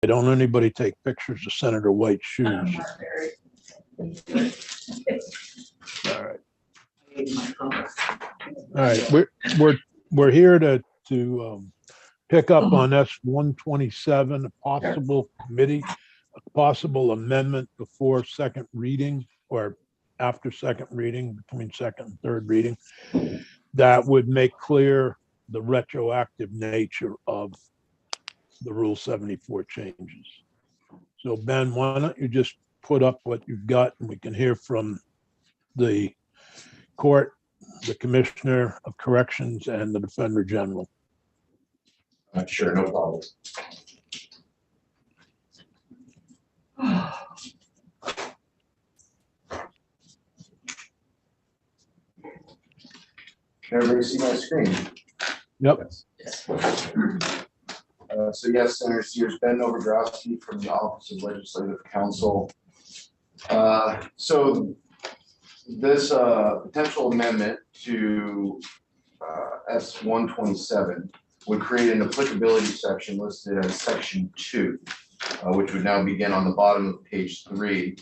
Don't anybody take pictures of Senator White's shoes. All right. All right. We're here to pick up on S-127, a possible committee, a possible amendment before second reading or after second reading, between second and third reading, that would make clear the retroactive nature of the Rule 74 changes. So Ben, why don't you just put up what you've got and we can hear from the court, the Commissioner of Corrections, and the Defender General. Sure, no problem. Can everybody see my screen? Yep. Yes. So yes, Senator Sears, Ben Novogrowski from the Office of Legislative Counsel. So this potential amendment to S-127 would create an applicability section listed as Section 2, which would now begin on the bottom of page 3.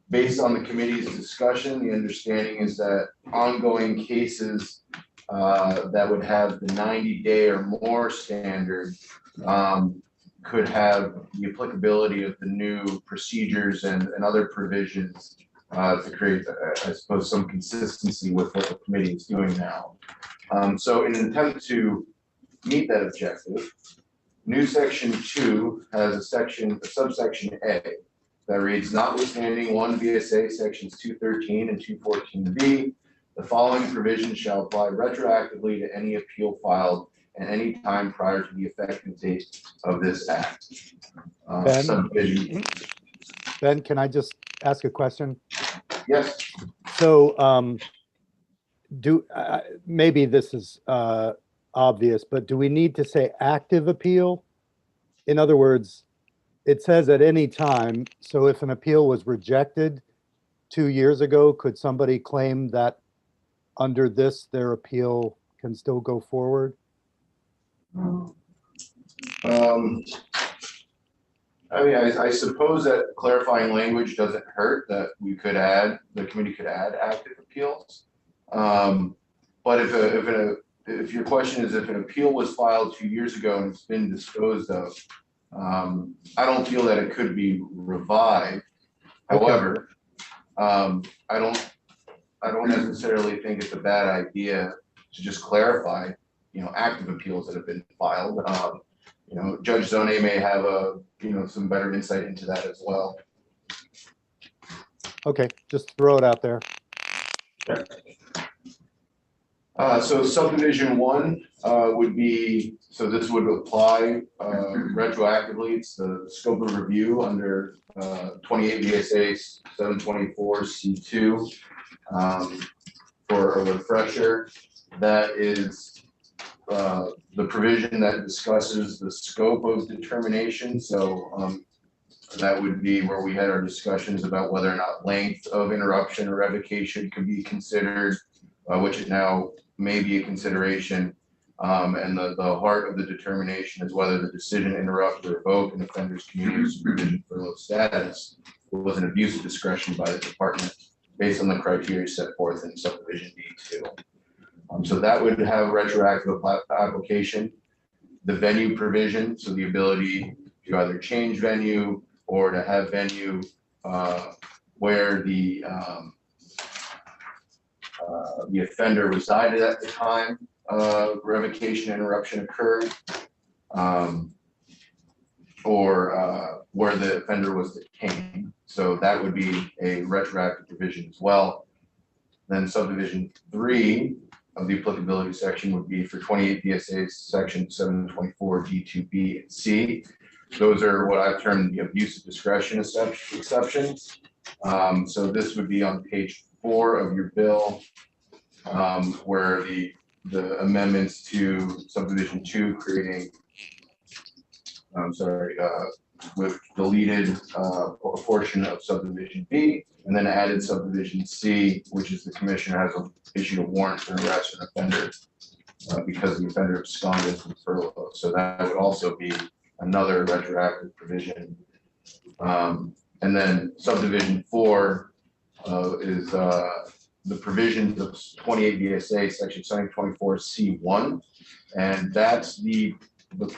Based on the committee's discussion, the understanding is that ongoing cases that would have the 90-day or more standard could have the applicability of the new procedures and other provisions to create, I suppose, some consistency with what the committee is doing now. So in an attempt to meet that objective, new Section 2 has a subsection A that reads, notwithstanding 1 VSA sections 213 and 214B, the following provisions shall apply retroactively to any appeal filed at any time prior to the effective date of this act. Ben, can I just ask a question? Yes. So maybe this is obvious, but do we need to say active appeal? In other words, it says at any time. So if an appeal was rejected 2 years ago, could somebody claim that under this, their appeal can still go forward? I mean, I suppose that clarifying language doesn't hurt, that we could add, the committee could add active appeals. But if your question is if an appeal was filed 2 years ago and it's been disposed of, I don't feel that it could be revived. However, I don't necessarily think it's a bad idea to just clarify, active appeals that have been filed. Judge Zone may have some better insight into that as well. Okay, just throw it out there. Okay. So subdivision 1 would be, so this would apply retroactively. It's the scope of review under 28 VSA 724 C2. For a refresher, that is the provision that discusses the scope of determination. So that would be where we had our discussions about whether or not length of interruption or revocation could be considered, which it now may be a consideration. And the heart of the determination is whether the decision to interrupt or revoke an offender's community supervision for low status was an abuse of discretion by the department based on the criteria set forth in Subdivision D2. So that would have retroactive application. The venue provision, so the ability to either change venue or to have venue where the offender resided at the time revocation interruption occurred, or where the offender was detained. So that would be a retroactive provision as well. Then Subdivision 3 of the applicability section would be for 28 VSA section 724 D2B and C. Those are what I've termed the abuse of discretion exceptions. So this would be on page 4 of your bill, where the amendments to Subdivision 2 creating, with deleted a portion of Subdivision B, and then added Subdivision C, which is the commissioner has issued a warrant for arrest of an offender because the offender absconded from furlough. So that would also be another retroactive provision. And then subdivision 4 is the provisions of 28 VSA section 724C1, and that's the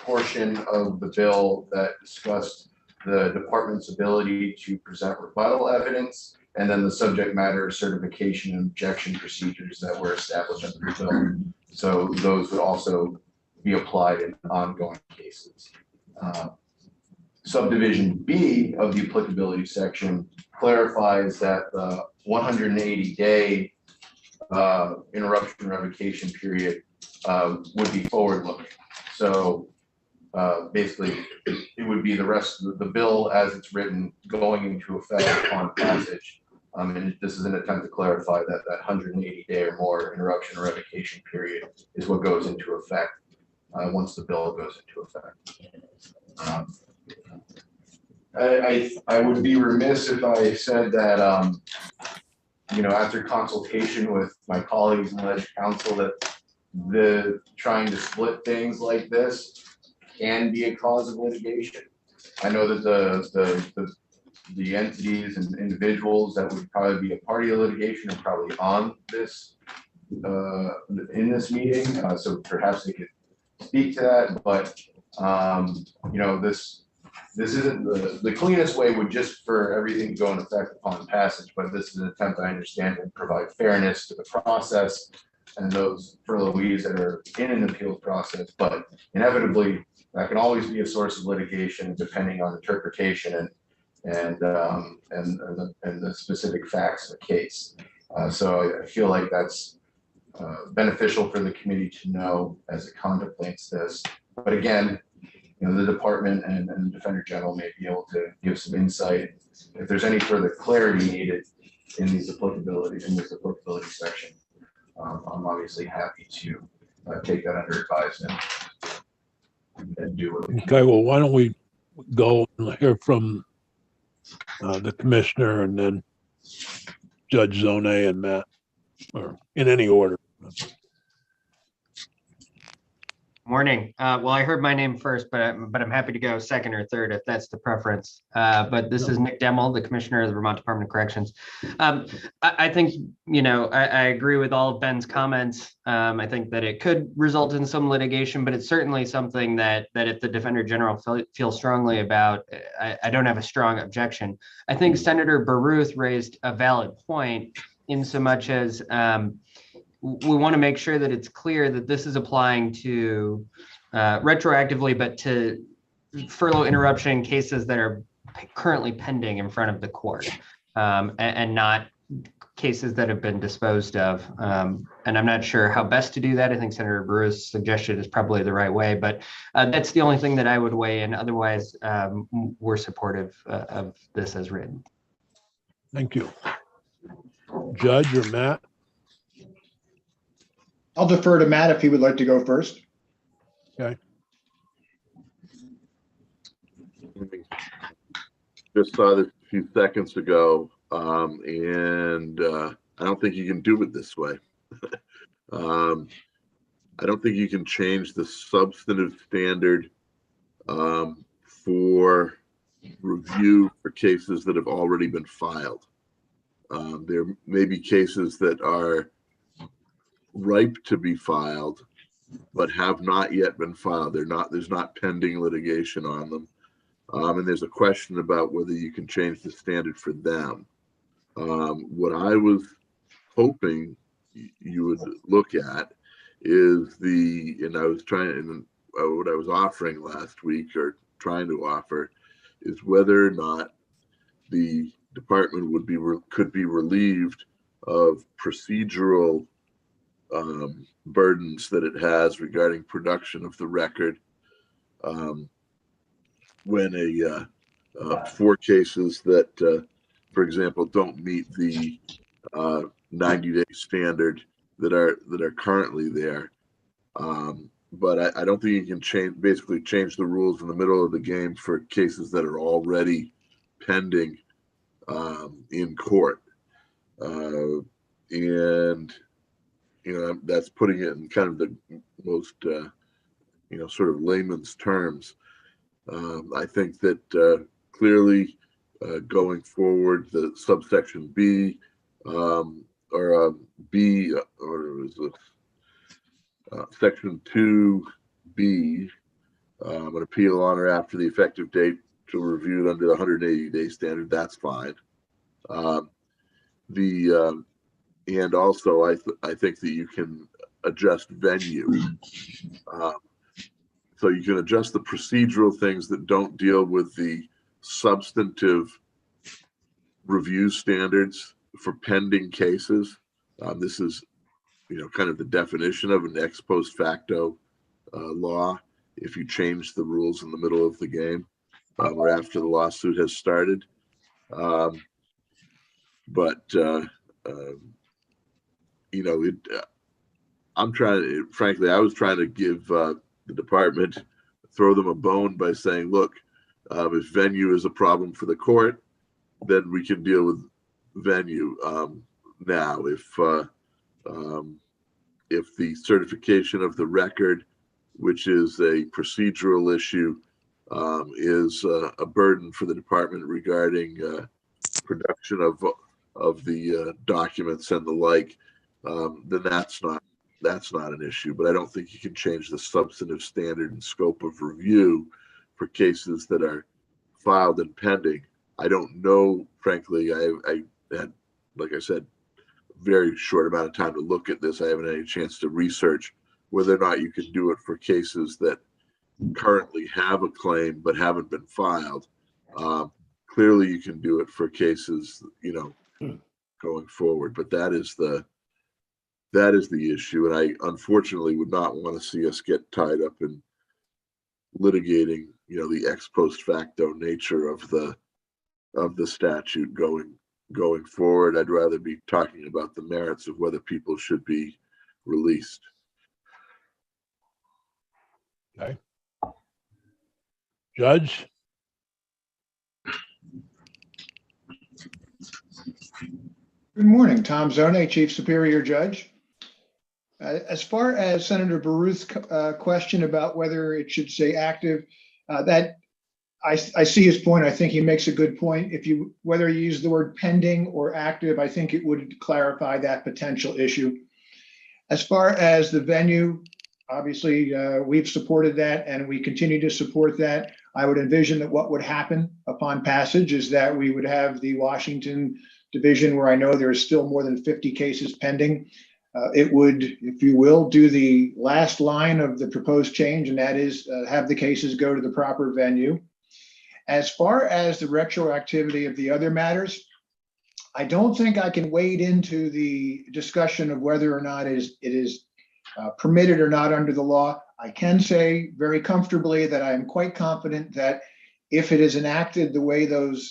portion of the bill that discussed the department's ability to present rebuttal evidence, and then the subject matter certification and objection procedures that were established under the bill. So those would also be applied in ongoing cases. Subdivision B of the applicability section clarifies that the 180-day interruption revocation period would be forward-looking. So basically, it would be the rest of the bill as it's written going into effect upon passage. And this is an attempt to clarify that 180-day or more interruption or revocation period is what goes into effect once the bill goes into effect. I would be remiss if I said that, after consultation with my colleagues in the Ledge Council, that the trying to split things like this can be a cause of litigation. I know that the entities and individuals that would probably be a party of litigation are probably on this in this meeting, so perhaps they could speak to that. But this isn't the cleanest way would just for everything to go in effect upon passage, but this is an attempt, I understand, to provide fairness to the process and those furloughees that are in an appeals process. But inevitably, that can always be a source of litigation depending on interpretation and the specific facts of the case. So I feel like that's beneficial for the committee to know as it contemplates this. But again, the department and the Defender General may be able to give some insight if there's any further clarity needed in this applicability section. I'm obviously happy to take that under advisement and do what we can. Okay, well, why don't we go and hear from the commissioner and then Judge Zone and Matt, or in any order. Morning. Well, I heard my name first, but I'm happy to go second or third if that's the preference. But this is Nick Demmel, the Commissioner of the Vermont Department of Corrections. I think, I agree with all of Ben's comments. I think that it could result in some litigation, but it's certainly something that if the Defender General feels strongly about, I don't have a strong objection. I think Senator Baruth raised a valid point in so much as we want to make sure that it's clear that this is applying to retroactively, but to furlough interruption cases that are currently pending in front of the court, and not cases that have been disposed of. And I'm not sure how best to do that. I think Senator Baruth's suggestion is probably the right way, but that's the only thing that I would weigh in. Otherwise, we're supportive of this as written. Thank you. Judge or Matt? I'll defer to Matt if he would like to go first. Okay. Just saw this a few seconds ago, and I don't think you can do it this way. I don't think you can change the substantive standard for review for cases that have already been filed. There may be cases that are ripe to be filed, but have not yet been filed. There's not pending litigation on them. And there's a question about whether you can change the standard for them. What I was hoping you would look at is what I was offering last week, or trying to offer, is whether or not the department could be relieved of procedural burdens that it has regarding production of the record when for cases that, for example, don't meet the 90-day standard that are currently there. But I don't think you can basically change the rules in the middle of the game for cases that are already pending in court. And that's putting it in kind of the most, sort of layman's terms. I think that clearly going forward, the subsection B or B, or is it section 2B, an appeal on or after the effective date to reviewed under the 180-day standard, that's fine. And also I think that you can adjust venue. So you can adjust the procedural things that don't deal with the substantive review standards for pending cases. This is, kind of the definition of an ex post facto law. If you change the rules in the middle of the game or after the lawsuit has started. Frankly, I was trying to give the department, throw them a bone by saying, look, if venue is a problem for the court, then we can deal with venue. Now, if the certification of the record, which is a procedural issue, is a burden for the department regarding production of the documents and the like, then that's not an issue. But I don't think you can change the substantive standard and scope of review for cases that are filed and pending. I don't know, frankly. I had, like I said, very short amount of time to look at this. I haven't had a chance to research whether or not you can do it for cases that currently have a claim but haven't been filed. Clearly you can do it for cases, going forward, but that is the issue. And I unfortunately would not want to see us get tied up in litigating, the ex post facto nature of the statute going forward. I'd rather be talking about the merits of whether people should be released. Okay. Judge? Good morning, Tom Zone, Chief Superior Judge. As far as Senator Baruth's question about whether it should say active, that I see his point. I think he makes a good point. Whether you use the word pending or active, I think it would clarify that potential issue. As far as the venue, obviously we've supported that and we continue to support that. I would envision that what would happen upon passage is that we would have the Washington division, where I know there is still more than 50 cases pending. It would, if you will, do the last line of the proposed change, and that is have the cases go to the proper venue. As far as the retroactivity of the other matters, I don't think I can wade into the discussion of whether or not it is permitted or not under the law. I can say very comfortably that I am quite confident that if it is enacted the way the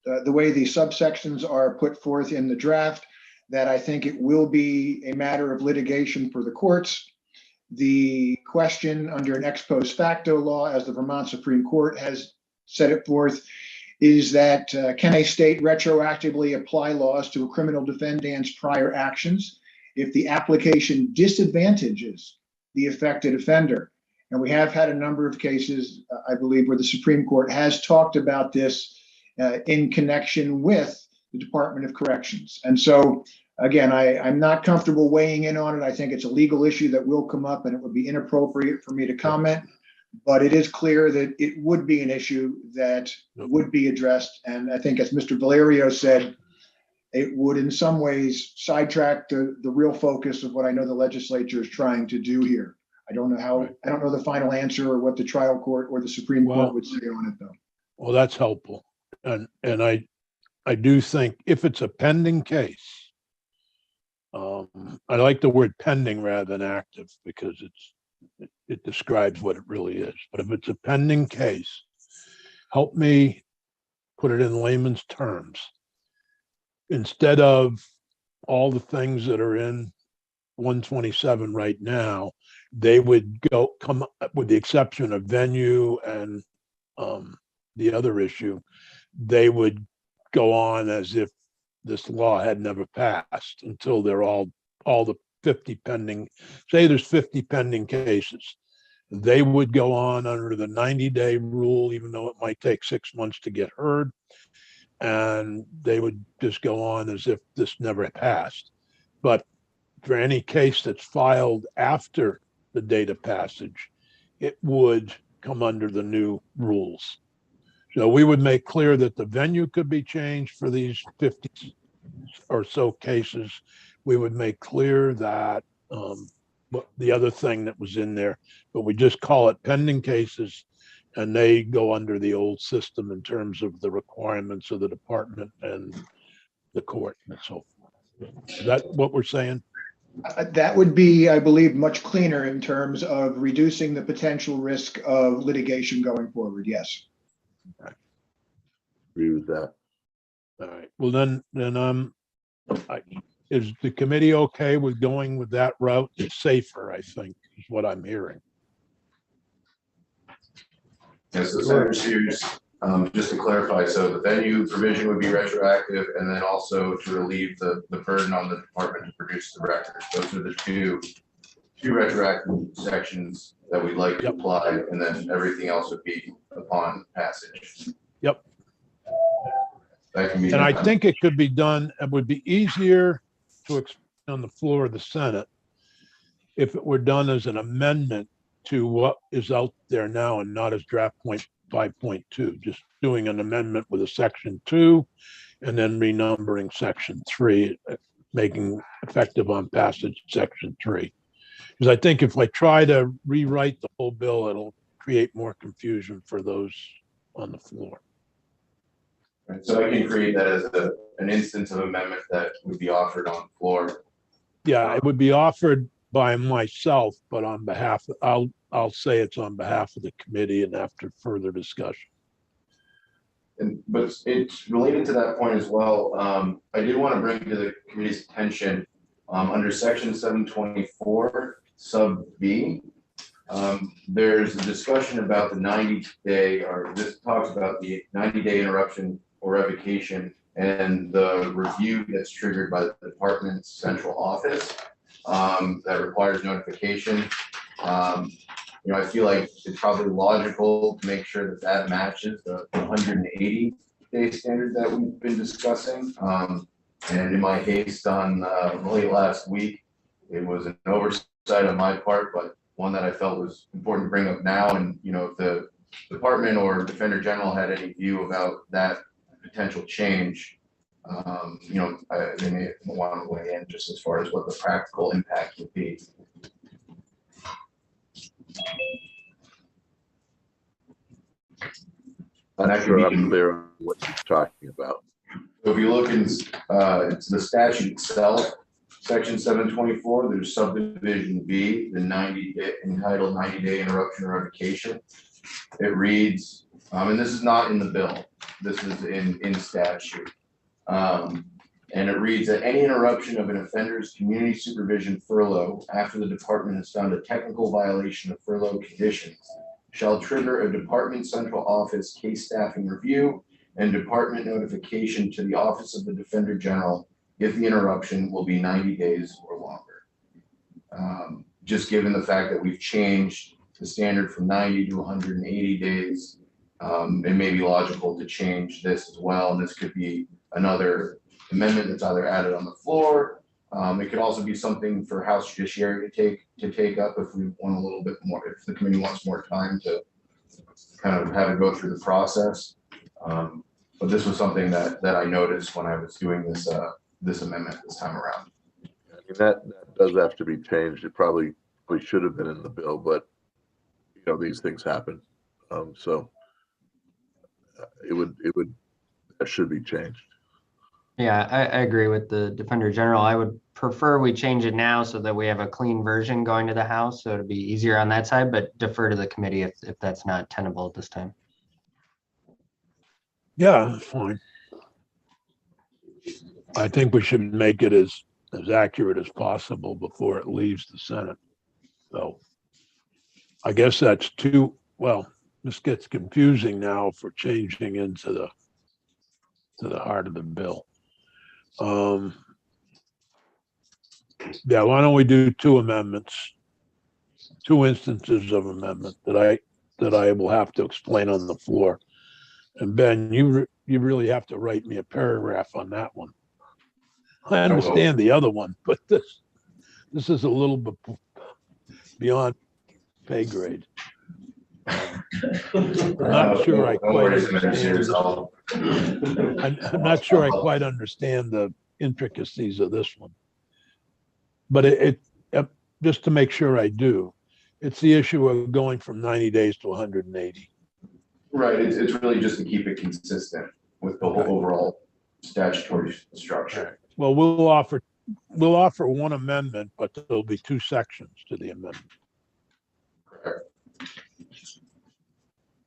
subsections are put forth in the draft, that I think it will be a matter of litigation for the courts. The question under an ex post facto law, as the Vermont Supreme Court has set it forth, is that can a state retroactively apply laws to a criminal defendant's prior actions if the application disadvantages the affected offender? And we have had a number of cases, I believe, where the Supreme Court has talked about this in connection with the Department of Corrections. And so, again, I'm not comfortable weighing in on it. I think it's a legal issue that will come up, and it would be inappropriate for me to comment. But it is clear that it would be an issue that would be addressed. And I think, as Mr. Valerio said, it would in some ways sidetrack the real focus of what I know the legislature is trying to do here. I don't know the final answer or what the trial court or the Supreme Court would say on it, though. Well, that's helpful. And I do think if it's a pending case, I like the word pending rather than active because it describes what it really is. But if it's a pending case, help me put it in layman's terms. Instead of all the things that are in 127 right now, they would come up with the exception of venue and the other issue. They would go on as if this law had never passed until they're all the 50 pending, say there's 50 pending cases. They would go on under the 90-day rule, even though it might take 6 months to get heard. And they would just go on as if this never passed. But for any case that's filed after the date of passage, it would come under the new rules. So we would make clear that the venue could be changed for these 50 or so cases. We would make clear that the other thing that was in there, but we just call it pending cases, and they go under the old system in terms of the requirements of the department and the court and so forth. Is that what we're saying? That would be, I believe, much cleaner in terms of reducing the potential risk of litigation going forward. Yes. Agree with that. All right. Well, then is the committee okay with going with that route? It's safer, I think, is what I'm hearing. Yes, so Senator Sears, just to clarify, so the venue provision would be retroactive, and then also to relieve the burden on the department to produce the records. Those are the two retroactive sections that we'd like to apply, and then everything else would be upon passage. Yep. That can be. And I think it could be done, it would be easier to explain on the floor of the Senate if it were done as an amendment to what is out there now and not as draft point 5.2, just doing an amendment with a section 2 and then renumbering section 3, making effective on passage section 3. Because I think if I try to rewrite the whole bill, it'll create more confusion for those on the floor. Right, so I can create that as an instance of amendment that would be offered on the floor. Yeah, it would be offered by myself, but on behalf, I'll say it's on behalf of the committee and after further discussion. But it's related to that point as well. I did want to bring to the committee's attention under section 724 sub B. There's a discussion about the 90-day, or this talks about the 90-day interruption or revocation and the review that's triggered by the department's central office that requires notification. I feel like it's probably logical to make sure that that matches the 180-day standard that we've been discussing. And in my haste on late last week, it was an oversight on my part, but one that I felt was important to bring up now. And, if the department or Defender General had any view about that potential change, they may want to weigh in just as far as what the practical impact would be. I'm sure I'm clear on what you're talking about. So if you look in it's the statute itself, section 724, there's subdivision B, the 90-day entitled 90-day interruption or revocation. It reads, and this is not in the bill, this is in statute. And it reads that any interruption of an offender's community supervision furlough after the department has found a technical violation of furlough conditions shall trigger a department central office case staffing review and department notification to the Office of the Defender General if the interruption will be 90 days or longer. Just given the fact that we've changed the standard from 90 to 180 days, it may be logical to change this as well. And this could be another amendment that's either added on the floor. It could also be something for House Judiciary to take up if we want a little bit more, if the committee wants more time to kind of have it go through the process. But this was something that I noticed when I was doing this amendment this time around. I mean, that does have to be changed. It probably should have been in the bill, but these things happen. So that should be changed. Yeah, I agree with the Defender General. I would prefer we change it now so that we have a clean version going to the House, so it'll be easier on that side, but defer to the committee if that's not tenable at this time. Yeah, fine. I think we should make it as accurate as possible before it leaves the Senate. So I guess that's this gets confusing now for changing into the heart of the bill. Yeah, why don't we do two amendments? Two instances of amendment that I will have to explain on the floor. And Ben, you really have to write me a paragraph on that one. I understand the other one, but this is a little bit beyond pay grade. I'm not sure I quite understand. I'm not sure I quite understand the intricacies of this one. But it just to make sure I do, it's the issue of going from 90 days to 180. Right, it's really just to keep it consistent with the whole overall statutory structure. Well, we'll offer one amendment, but there'll be two sections to the amendment. Correct.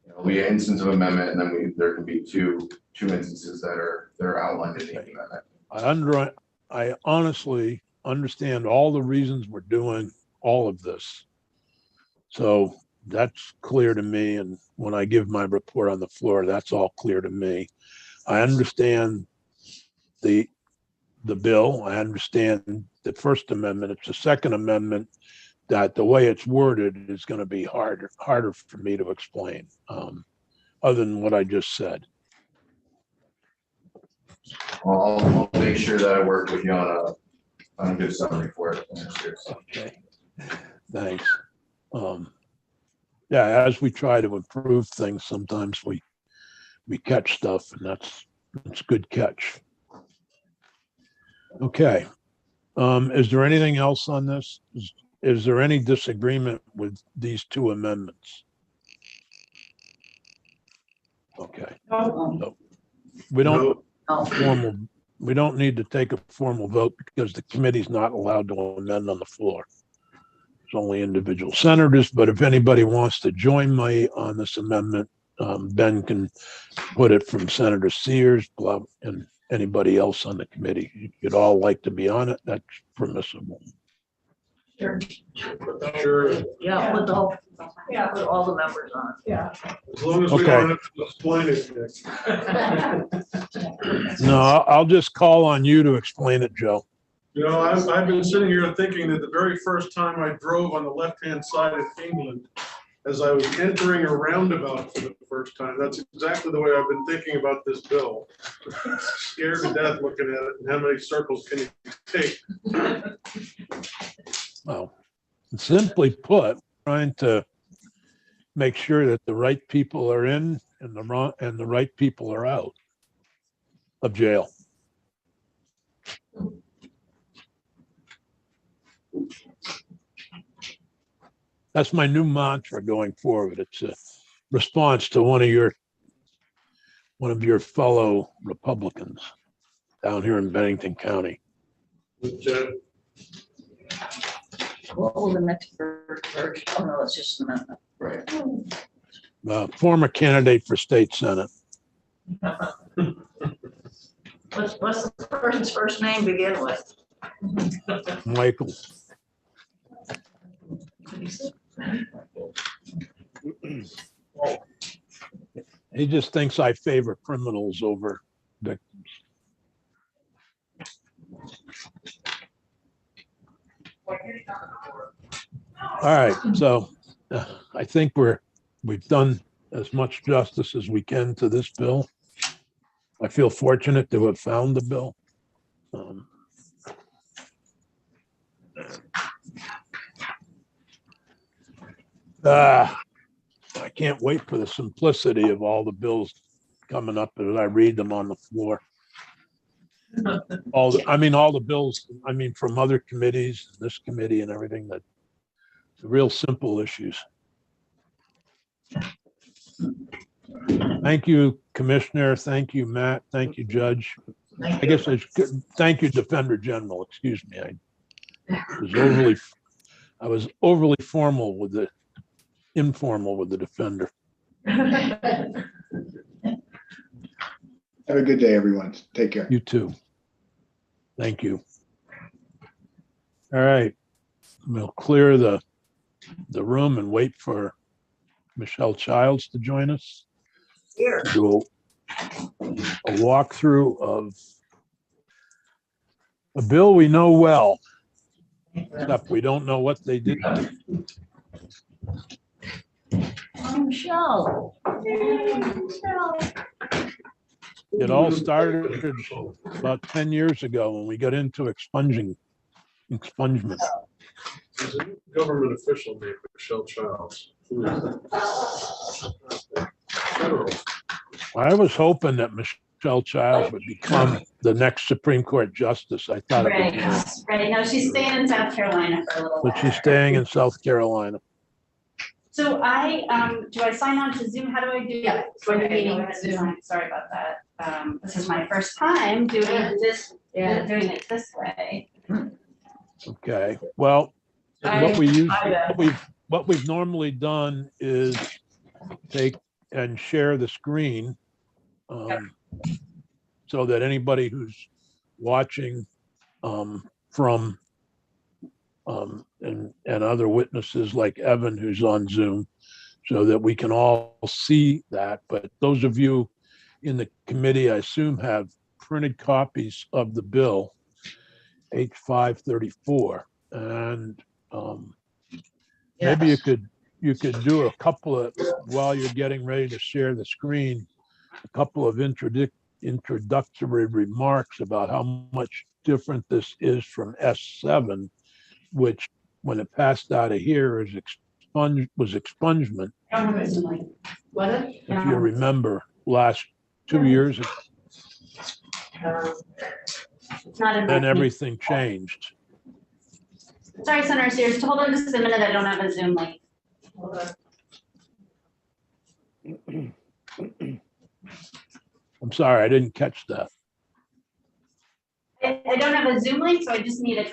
There'll be an instance of amendment, and then there can be two instances that are outlined in the amendment. I honestly understand all the reasons we're doing all of this. So that's clear to me. And when I give my report on the floor, that's all clear to me. I understand the bill. I understand the First Amendment. It's the Second Amendment that the way it's worded is going to be harder for me to explain, other than what I just said. I'll make sure that I work with you on a good summary for it. Okay, thanks. Yeah, as we try to improve things, sometimes we catch stuff, and that's a good catch. Okay. Is there anything else on this? Is there any disagreement with these two amendments? Okay. So we don't need to take a formal vote because the committee's not allowed to amend on the floor. It's only individual senators, but if anybody wants to join me on this amendment, Ben can put it from Senator Sears, and anybody else on the committee. You'd all like to be on it, that's permissible. Sure. Sure. Yeah, put all the members on. Yeah. As long as we don't have to explain it, Nick. No, I'll just call on you to explain it, Joe. You know, I've been sitting here thinking that the very first time I drove on the left-hand side of England, as I was entering a roundabout for the first time, that's exactly the way I've been thinking about this bill. Scared to death looking at it and how many circles can you take? Well, simply put, trying to make sure that the right people are in and the right people are out of jail. That's my new mantra going forward. It's a response to one of your fellow Republicans down here in Bennington County. What will the next version? Oh, no, it's just an amendment. Right. Former candidate for state senate. What's the person's first name begin with? Michael. He just thinks I favor criminals over victims. All right, so I think we've done as much justice as we can to this bill. I feel fortunate to have found the bill. I can't wait for the simplicity of all the bills coming up as I read them on the floor. All the bills, from other committees, this committee and everything, that the real simple issues. Thank you, Commissioner. Thank you, Matt. Thank you, Judge. I guess I should thank you, Defender General. Excuse me. I was overly formal with the informal with the defender. Have a good day, everyone. Take care. You too. Thank you. All right. We'll clear the room and wait for Michelle Childs to join us. Here. Do a walkthrough of a bill we know well, except we don't know what they did. Michelle. Michelle. It all started about 10 years ago when we got into expungement. There's a new government official named Michelle Childs. Who is that? Federal. I was hoping that Michelle Childs would become the next Supreme Court justice. I thought it would be her, Right, no, she's staying in South Carolina for a little while. but she's staying in South Carolina. So do I sign on to Zoom? How do I do that? Join the meeting with Zoom. Sorry about that. This is my first time doing this, doing it this way. Okay, well, what we've normally done is take and share the screen so that anybody who's watching from and other witnesses like Evan, who's on Zoom, so that we can all see that. But those of you in the committee, I assume, have printed copies of the bill, H534, and maybe you could do a couple of, while you're getting ready to share the screen, a couple of introductory remarks about how much different this is from S7, which, when it passed out of here, was expungement. I don't have a Zoom link. What? If you remember, last 2 years, It's not in. then everything changed. Sorry, Senator Sears, hold on just a minute. I don't have a Zoom link. I'm sorry, I didn't catch that. I don't have a Zoom link, so I just need a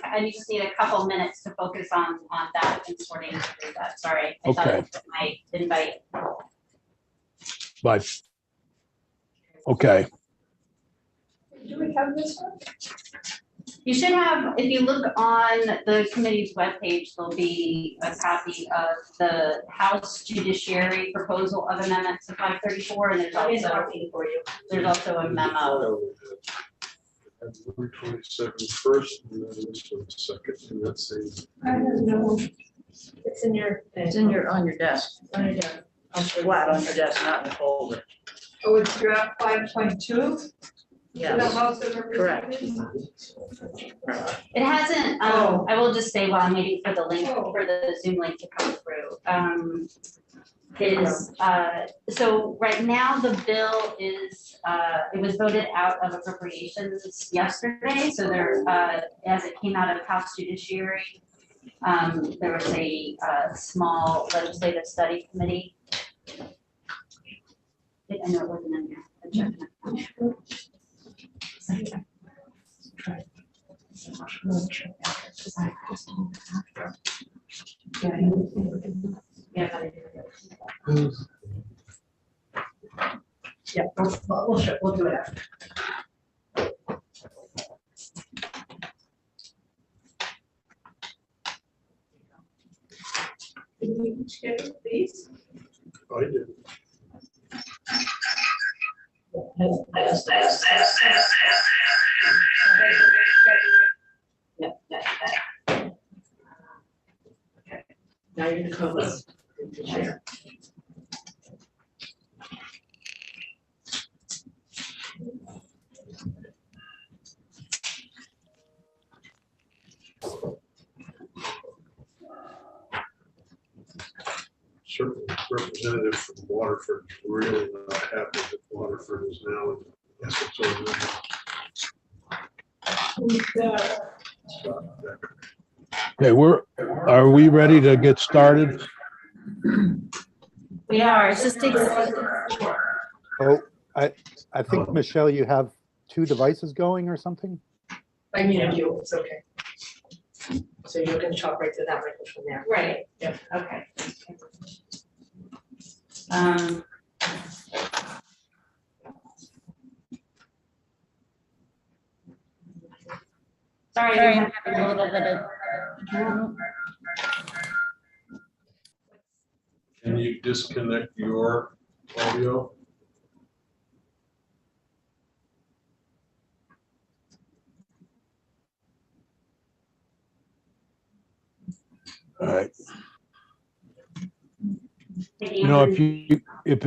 couple minutes to focus on that and sorting through that. Sorry. I thought it was my invite. But, okay, Do we have this one? You should have, if you look on the committee's webpage, there'll be a copy of the House Judiciary proposal of amendments to 534, and there's also a memo. 127 first, and then this one second, and that's a. I don't know. It's in your. It's in your, on your desk. On your desk. Flat on your desk, not in the folder. Oh, it's draft 5.2? Yes, correct. It hasn't, I will just say while I'm waiting for the link, for the Zoom link to come through. So right now the bill is, it was voted out of appropriations yesterday. So there, as it came out of House Judiciary, there was a small legislative study committee. I know it wasn't in there. I checked it. Yeah, we'll do it after. Did we each get these? I did. Okay. Now you're gonna come with. Share. Certainly, representative from Waterford is really not happy that Waterford is now in Essex. Okay, are we ready to get started? We are, it just takes. Oh, I think, Michelle, you have two devices going or something? I muted you, it's okay. So you can talk right to that microphone there. Right. Yep. Okay. Sorry, I'm having a little bit of. Can you disconnect your audio? All right. You know, if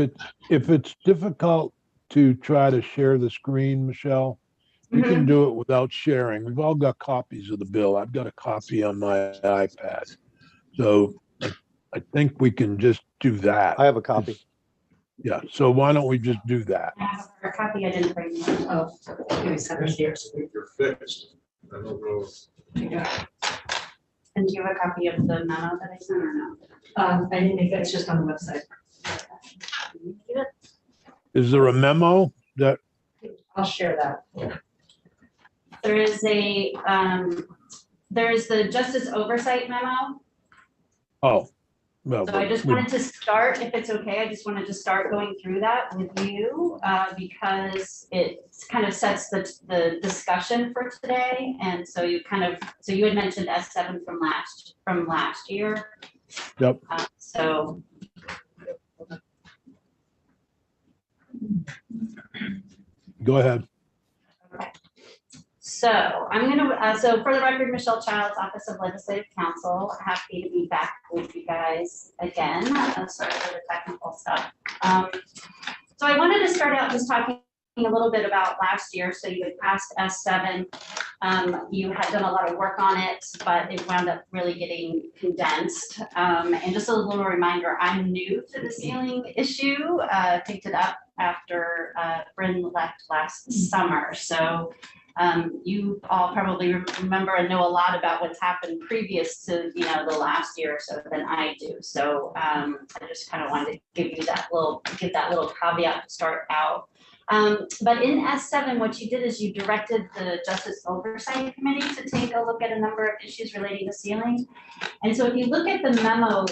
it's difficult to try to share the screen, Michelle, you can do it without sharing. We've all got copies of the bill. I've got a copy on my iPad. So I think we can just do that. I have a copy. Yeah, so why don't we just do that? I have a copy I didn't bring. Oh, give me 7 years. I think you're fixed. I don't know. And do you have a copy of the memo that I sent or no? I didn't make that, it's just on the website. Is there a memo that, I'll share that. There is the Justice Oversight memo. oh, well, So I just wanted to start, if it's okay, I just wanted to start going through that with you because it kind of sets the discussion for today. And so you you had mentioned S7 from last year. Yep. So. Go ahead. Okay. So I'm gonna, so for the record, Michelle Childs, Office of Legislative Counsel, happy to be back with you guys again. Sorry for the technical stuff. So I wanted to start out just talking a little bit about last year. So you had passed S7. You had done a lot of work on it, but it wound up really getting condensed. And just a little reminder, I'm new to the ceiling issue. Picked it up after Bryn left last summer. So you all probably remember and know a lot about what's happened previous to the last year or so than I do. So I just kind of wanted to give that little caveat to start out. But in S7, what you did is you directed the Justice Oversight Committee to take a look at a number of issues relating to ceiling. And so if you look at the memo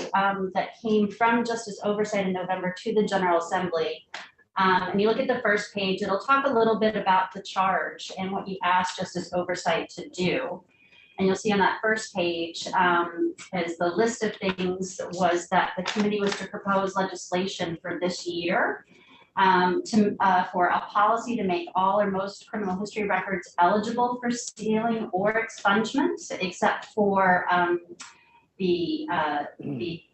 that came from Justice Oversight in November to the General Assembly, and you look at the first page, it'll talk a little bit about the charge and what you asked Justice Oversight to do. And you'll see on that first page as the list of things was that the committee was to propose legislation for this year for a policy to make all or most criminal history records eligible for sealing or expungement, except for the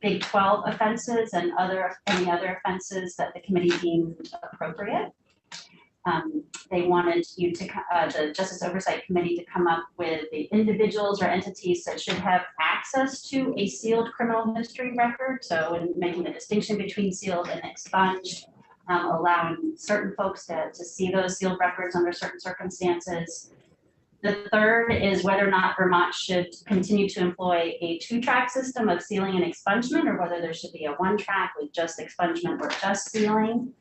Big 12 offenses and any other offenses that the committee deemed appropriate. They wanted you to, the Justice Oversight Committee, to come up with the individuals or entities that should have access to a sealed criminal history record. So in making the distinction between sealed and expunged, allowing certain folks to see those sealed records under certain circumstances. The third is whether or not Vermont should continue to employ a 2-track system of sealing and expungement, or whether there should be a 1-track with just expungement or just sealing.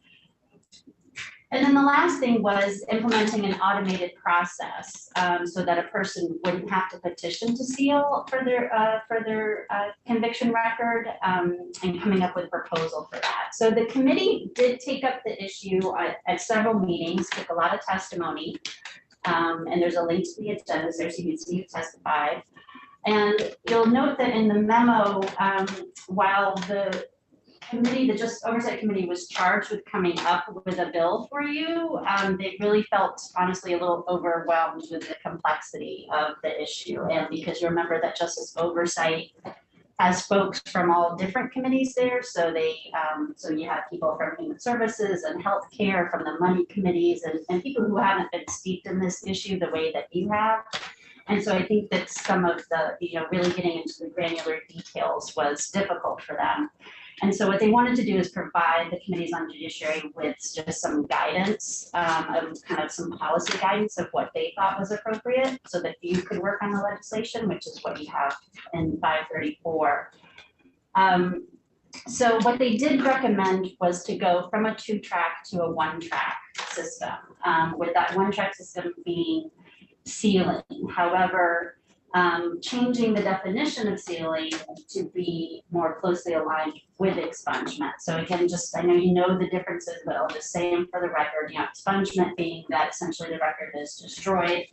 And then the last thing was implementing an automated process so that a person wouldn't have to petition to seal for their conviction record and coming up with a proposal for that. So the committee did take up the issue at several meetings, took a lot of testimony, and there's a link to the agenda there so you can see who testified. And you'll note that in the memo, while the Justice Oversight Committee was charged with coming up with a bill for you, they really felt honestly a little overwhelmed with the complexity of the issue. And because you remember that Justice Oversight has folks from all different committees there, so so you have people from Human Services and Healthcare, from the money committees, and people who haven't been steeped in this issue the way that you have. And so I think that some of the, really getting into the granular details was difficult for them. And so what they wanted to do is provide the committees on judiciary with just some guidance, of kind of some policy guidance of what they thought was appropriate so that you could work on the legislation, which is what you have in 534. So what they did recommend was to go from a 2-track to a 1-track system, with that 1-track system being sealing. However, changing the definition of sealing to be more closely aligned with expungement. So again, I know you know the differences, but I'll just say them for the record. Expungement being that essentially the record is destroyed,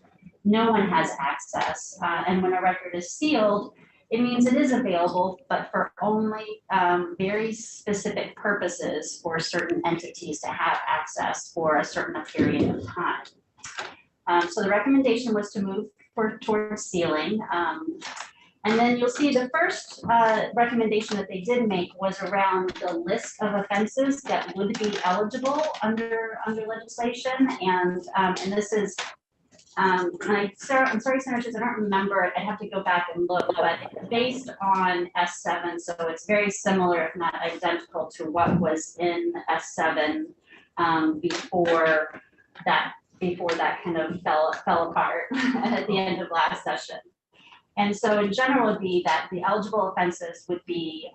no one has access, and when a record is sealed, it means it is available, but for only very specific purposes for certain entities to have access for a certain period of time. So the recommendation was to move towards sealing. And then you'll see the first recommendation that they did make was around the list of offenses that would be eligible under legislation. And this is, I'm sorry, Senators, I don't remember. I'd have to go back and look, but it's based on S7. So it's very similar, if not identical, to what was in S7 before that kind of fell apart at the end of last session. And so in general would be that the eligible offenses would be,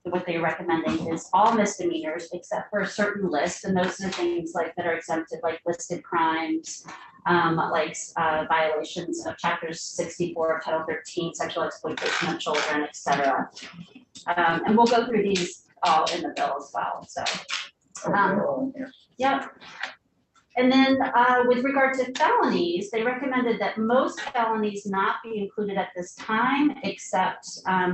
what they're recommending is all misdemeanors except for a certain list. And those are things like that are exempted, like listed crimes, violations of chapters 64 of Title 13, sexual exploitation of children, et cetera. And we'll go through these all in the bill as well, so. Yep. And then with regard to felonies, they recommended that most felonies not be included at this time, except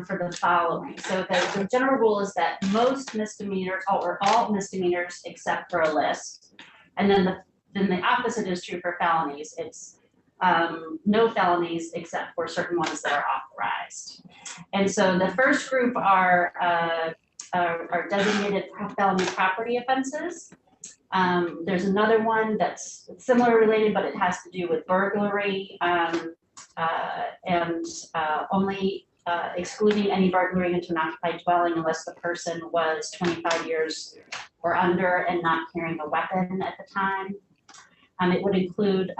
for the following. So the general rule is that most misdemeanors, or all misdemeanors except for a list. And then the opposite is true for felonies. It's no felonies except for certain ones that are authorized. And so the first group are designated felony property offenses. There's another one that's similar related, but it has to do with burglary and only excluding any burglary into an occupied dwelling unless the person was 25 years or under and not carrying a weapon at the time. It would include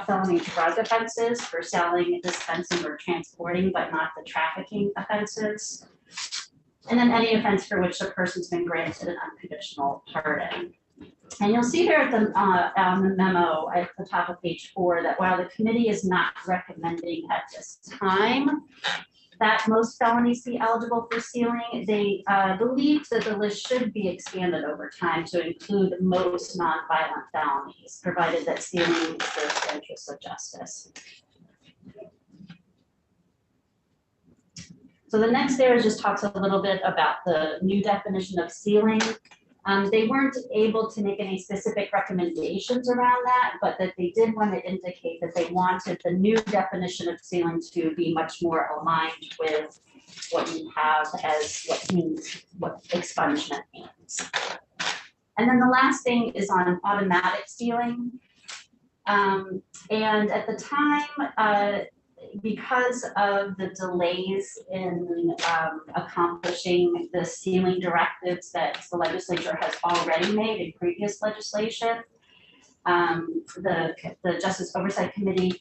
felony drug offenses for selling, dispensing, or transporting, but not the trafficking offenses. And then any offense for which the person's been granted an unconditional pardon. And you'll see there at on the memo at the top of page 4 that while the committee is not recommending at this time that most felonies be eligible for sealing, they believe that the list should be expanded over time to include most nonviolent felonies, provided that sealing serves the interests of justice. So the next there just talks a little bit about the new definition of sealing. They weren't able to make any specific recommendations around that, but that they did want to indicate that they wanted the new definition of sealing to be much more aligned with what you have as what expungement means. And then the last thing is on automatic sealing. And at the time, because of the delays in accomplishing the sealing directives that the legislature has already made in previous legislation, the Justice Oversight Committee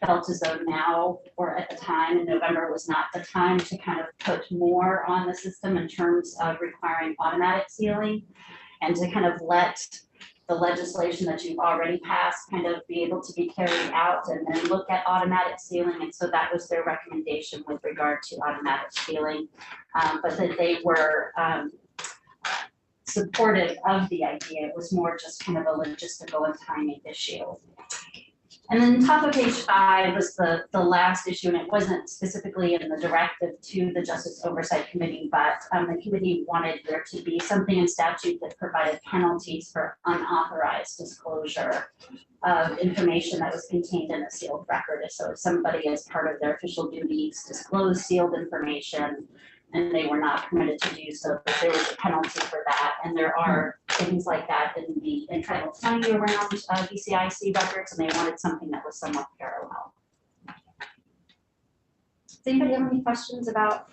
felt as though now, or at the time in November, was not the time to kind of put more on the system in terms of requiring automatic sealing, and to kind of let the legislation that you've already passed kind of be able to be carried out and then look at automatic sealing. And so that was their recommendation with regard to automatic sealing, but that they were supportive of the idea. It was more just kind of a logistical and timing issue. And then top of page 5 was the last issue, and it wasn't specifically in the directive to the Justice Oversight Committee, but the committee wanted there to be something in statute that provided penalties for unauthorized disclosure of information that was contained in a sealed record. So if somebody, as part of their official duties, disclosed sealed information and they were not permitted to do so, that there was a penalty for that. And there are things like that in the Untitled Chapter around DCIC records, and they wanted something that was somewhat parallel. Does anybody have any questions about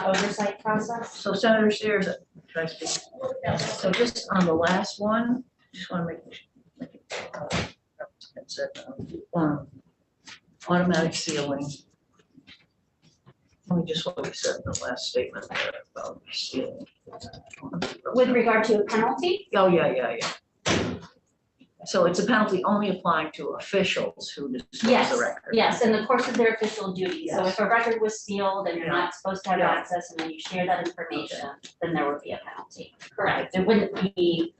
oversight process? So Senator Sears, can I speak? So just on the last one, just want to make it automatic sealing. Let me just what we said in the last statement there about sealing. With regard to a penalty? Oh, yeah. So it's a penalty only applying to officials who disclose the record. Yes, in the course of their official duties. So if a record was sealed and you're not supposed to have Yeah. access, and then you share that information, then there would be a penalty. Correct. It wouldn't be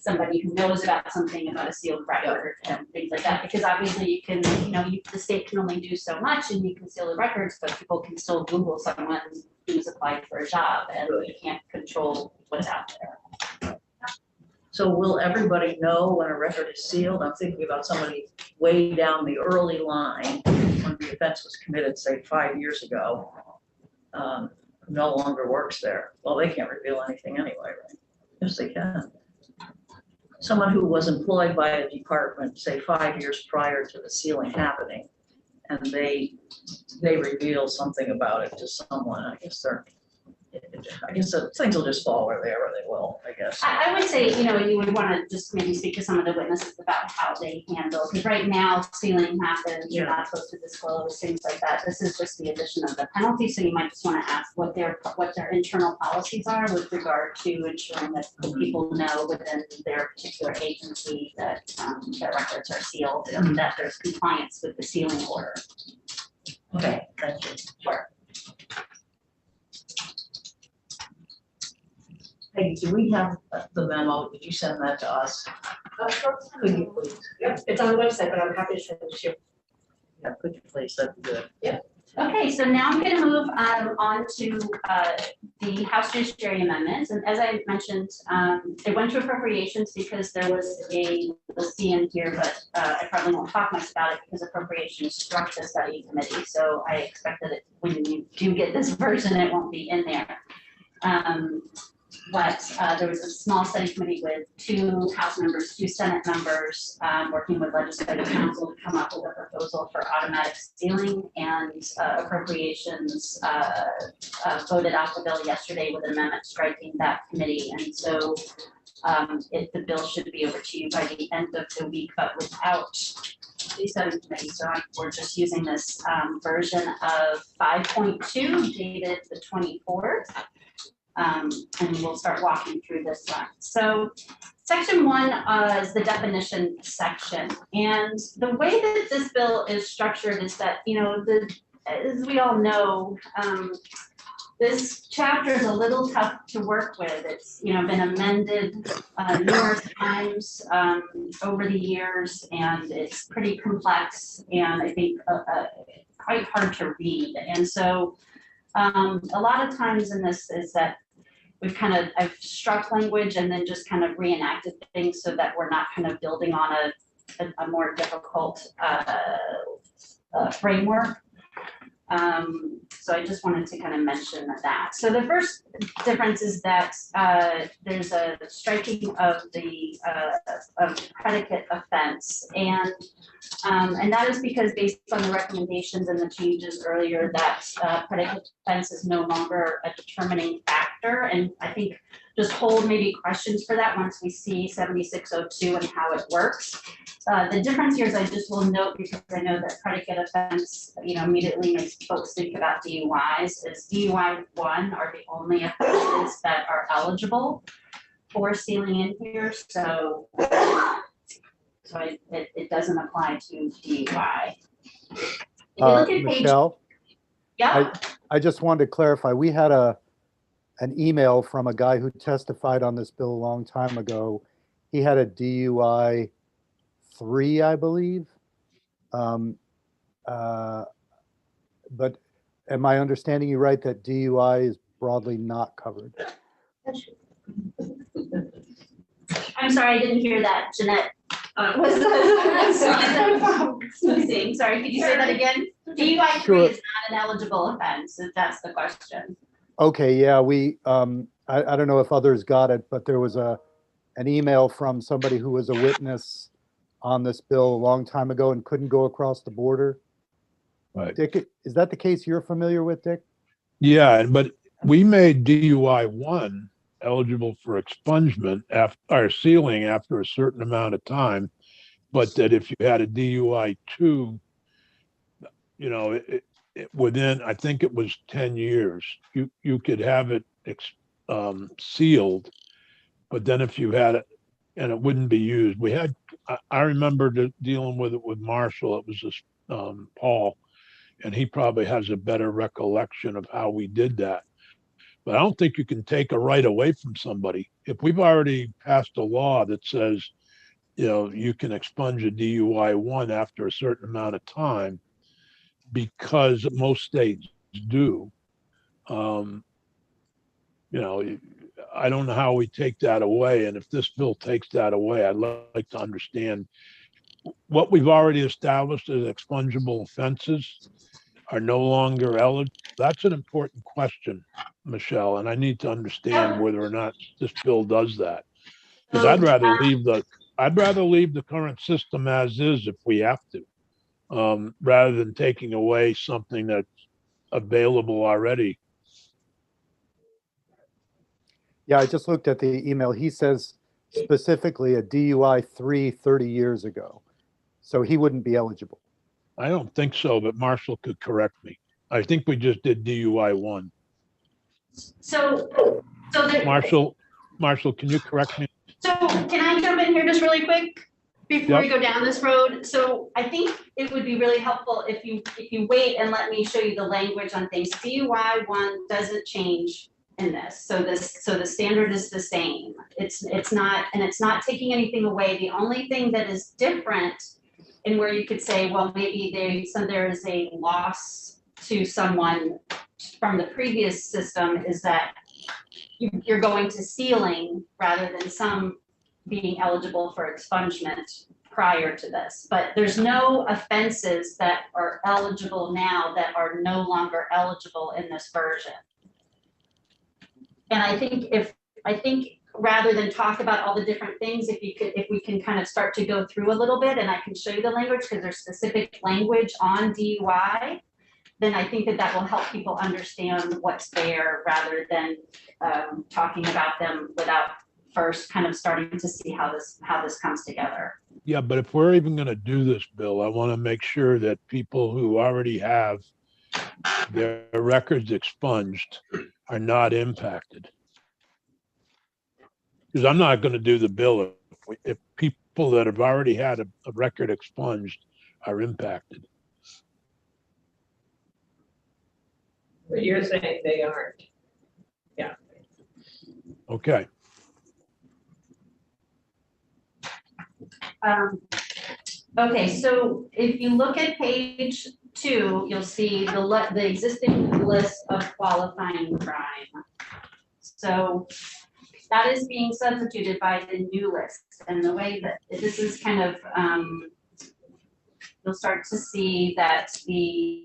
somebody who knows about something about a sealed record and things like that, because obviously you can, the state can only do so much, and you can seal the records, but people can still Google someone who's applied for a job, and you can't control what's out there. So will everybody know when a record is sealed? I'm thinking about somebody way down the early line when when the offense was committed, say 5 years ago, no longer works there. Well, they can't reveal anything anyway, right? Yes, they can. Someone who was employed by a department, say 5 years prior to the sealing happening, and they reveal something about it to someone, I guess things will just fall where they will, I guess. I would say, you would want to just maybe speak to some of the witnesses about how they handle, because right now sealing happens, you're not supposed to disclose things like that. This is just the addition of the penalty, so you might just want to ask what their internal policies are with regard to ensuring that people know within their particular agency that their records are sealed and that there's compliance with the sealing order. Okay, thank you. Sure. Peggy, do we have the memo? Did you send that to us? Could you please? Yep, it's on the website, but I'm happy to send it to you. Yeah, could you please? That'd be good. Okay, so now I'm going to move on to the House Judiciary amendments. And as I mentioned, it went to appropriations because there was you'll see in here, but I probably won't talk much about it because appropriations struck the study committee. So I expect that when you do get this version, it won't be in there. But there was a small study committee with 2 House members, 2 Senate members, working with legislative counsel to come up with a proposal for automatic sealing, and appropriations voted out the bill yesterday with an amendment striking that committee. And so the bill should be over to you by the end of the week, but without the study committee. So we're just using this version of 5.2 dated the 24th. And we'll start walking through this one. So section 1 is the definition section. And the way that this bill is structured is that, as we all know, this chapter is a little tough to work with. It's, been amended numerous times over the years, and it's pretty complex and I think quite hard to read. And so a lot of times in this is that I've struck language and then just kind of reenacted things so that we're not kind of building on a more difficult framework. So I just wanted to kind of mention that. So the first difference is that there's a striking of the predicate offense, and that is because based on the recommendations and the changes earlier, that predicate offense is no longer a determining factor, and I think just hold maybe questions for that once we see 7602 and how it works. The difference here is I just will note, because I know that predicate offense, immediately makes folks think about DUIs, is DUI 1 are the only offenses that are eligible for sealing in here. So it doesn't apply to DUI. If you look at Michelle? Yeah. I just wanted to clarify, we had an email from a guy who testified on this bill a long time ago. He had a DUI 3, I believe. But am I understanding you right that DUI is broadly not covered? I'm sorry, I didn't hear that, Jeanette. Sorry, could you say that again? DUI 3 is not an eligible offense, if that's the question. Okay, yeah, I don't know if others got it, but there was an email from somebody who was a witness on this bill a long time ago and couldn't go across the border. Right. Dick, is that the case you're familiar with, Dick? Yeah, but we made DUI 1 eligible for expungement or sealing after a certain amount of time, but that if you had a DUI 2, within, I think it was 10 years, you could have it sealed, but then if you had it and it wouldn't be used, I remember dealing with it with Marshall. It was this Paul, and he probably has a better recollection of how we did that. But I don't think you can take a right away from somebody. If we've already passed a law that says, you can expunge a DUI 1 after a certain amount of time, because most states do, I don't know how we take that away. And if this bill takes that away, I'd like to understand what we've already established as expungible offenses are no longer eligible? That's an important question, Michelle, and I need to understand whether or not this bill does that. Because I'd rather leave the current system as is if we have to, rather than taking away something that's available already. Yeah, I just looked at the email. He says specifically a DUI 30 years ago. So he wouldn't be eligible. I don't think so, but Marshall could correct me. I think we just did DUI 1. So there, Marshall, can you correct me? so can I jump in here just really quick before we go down this road? So I think it would be really helpful if you wait and let me show you the language on things. DUI 1 doesn't change in this. So the standard is the same. It's not taking anything away. The only thing that is different, and where you could say, well, maybe there is a loss to someone from the previous system, is that you're going to ceiling rather than some being eligible for expungement prior to this. But there's no offenses that are eligible now that are no longer eligible in this version. And I think rather than talk about all the different things, if we can kind of start to go through a little bit, and I can show you the language because there's specific language on DUI, then I think that will help people understand what's there rather than talking about them without first kind of starting to see how this comes together. Yeah, but if we're even going to do this, Bill, I want to make sure that people who already have their records expunged are not impacted. Because I'm not going to do the bill if people that have already had a record expunged are impacted. But you're saying they aren't. Yeah. Okay. Okay, so if you look at page 2, you'll see the existing list of qualifying crime. So that is being substituted by the new list, and the way that this is kind of, you'll start to see that the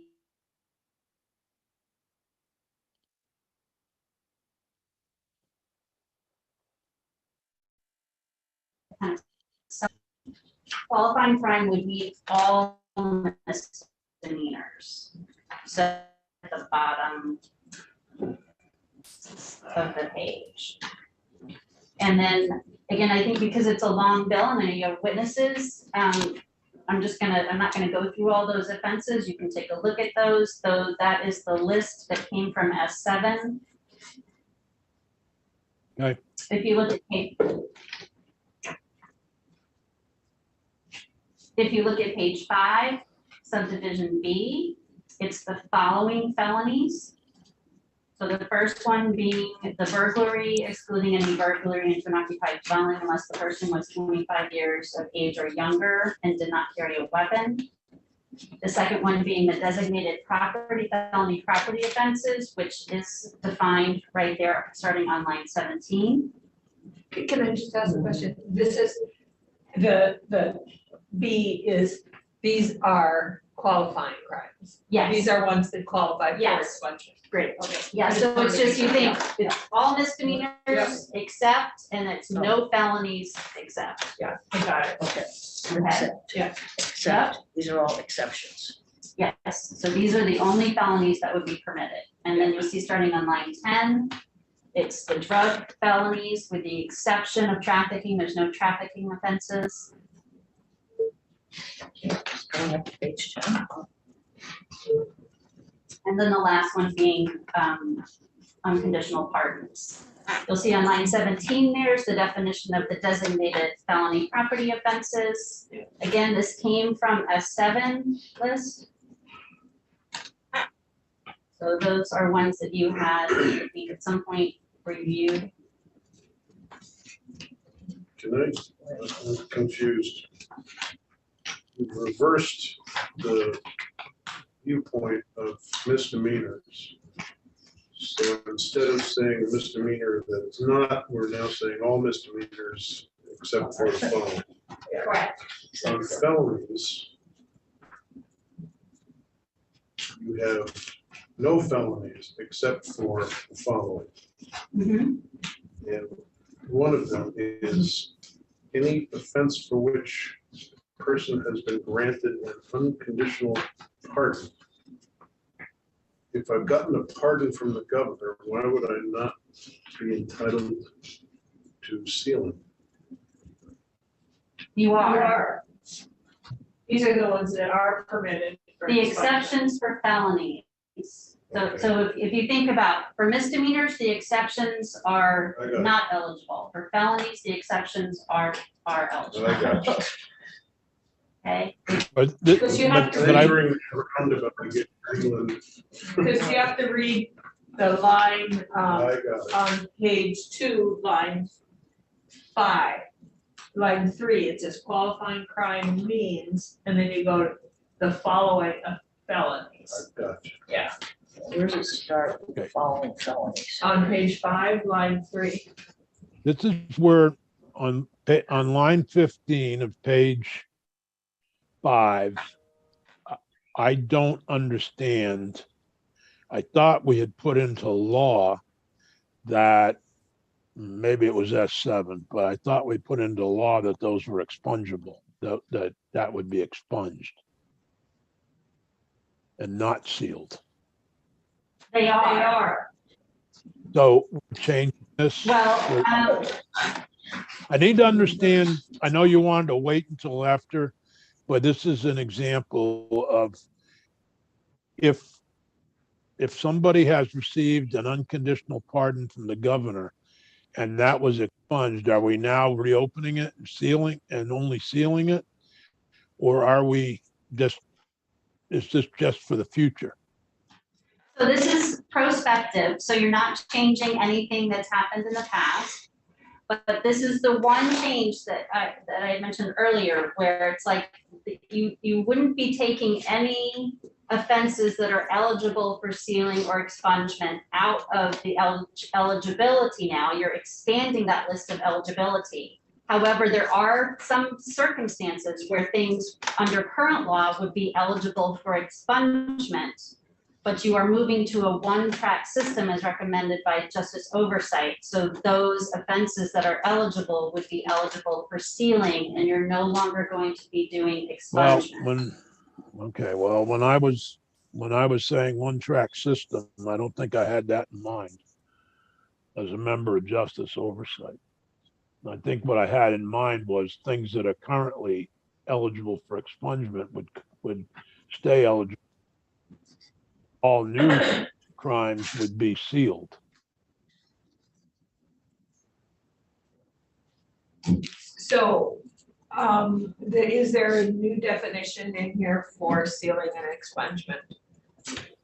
qualifying crime would meet all misdemeanors. So at the bottom of the page. And then again, I think because it's a long bill and then you have witnesses, I'm not gonna go through all those offenses. You can take a look at those. So that is the list that came from S7. Okay. If you look at page 5, subdivision B, it's the following felonies. So the first one being the burglary, excluding any burglary into an occupied dwelling unless the person was 25 years of age or younger and did not carry a weapon. The second one being the designated felony property offenses, which is defined right there, starting on line 17. Can I just ask a question? This is the B is, these are qualifying crimes. Yes. These are ones that qualify for Yes. expungement. Great. Okay. Yeah, so it's just, you think it's all misdemeanors except, and it's no felonies except. Yeah, I got it. Okay. Okay. Yeah. Except, these are all exceptions. Yes, so these are the only felonies that would be permitted. And then you'll see starting on line 10, it's the drug felonies with the exception of trafficking. There's no trafficking offenses. Going up to page 10. And then the last one being unconditional pardons. You'll see on line 17, there's the definition of the designated felony property offenses. Again, this came from a 7 list. So those are ones that you had, I think, at some point reviewed. Can I'm confused. We've reversed the viewpoint of misdemeanors. So instead of saying a misdemeanor that it's not, we're now saying all misdemeanors except for the phone. Correct. On felonies, you have no felonies except for the following. Mhm. And one of them is any offense for which a person has been granted an unconditional pardon. If I've gotten a pardon from the governor, why would I not be entitled to sealing? You are. These are the ones that are permitted. for The expungement. exceptions for felonies. So if you think about, for misdemeanors, the exceptions are I got it. not eligible. For felonies, the exceptions are eligible. I got you. Okay, But, Because you have to but I, Entering the roundabout, I get England. Because you have to read the line, I got it. on page 2, line 5. Line 3, it says qualifying crime means, and then you go to the following of felonies. I got you. Yeah, Where's it start with the Okay. following felonies? on page 5, line 3. this is where on line 15 of page 5, I don't understand. I thought we had put into law that maybe it was S7, but I thought we put into law that those were expungible, that would be expunged and not sealed. they They are. are. So change this. Well, I need to understand, I know you wanted to wait until after, but this is an example of if somebody has received an unconditional pardon from the governor and that was expunged, are we now reopening it and sealing and only sealing it? Or are we just, is this just for the future? so this is prospective, so you're not changing anything that's happened in the past. But this is the one change that I mentioned earlier, where it's like you wouldn't be taking any offenses that are eligible for sealing or expungement out of the eligibility now. You're expanding that list of eligibility. However, there are some circumstances where things under current law would be eligible for expungement, but you are moving to a one-track system as recommended by Justice Oversight. So those offenses that are eligible would be eligible for sealing, and you're no longer going to be doing Well, expungement. when I was saying one-track system, I don't think I had that in mind as a member of Justice Oversight. I think what I had in mind was things that are currently eligible for expungement would stay eligible. All new crimes would be sealed. So, is there a new definition in here for sealing and expungement?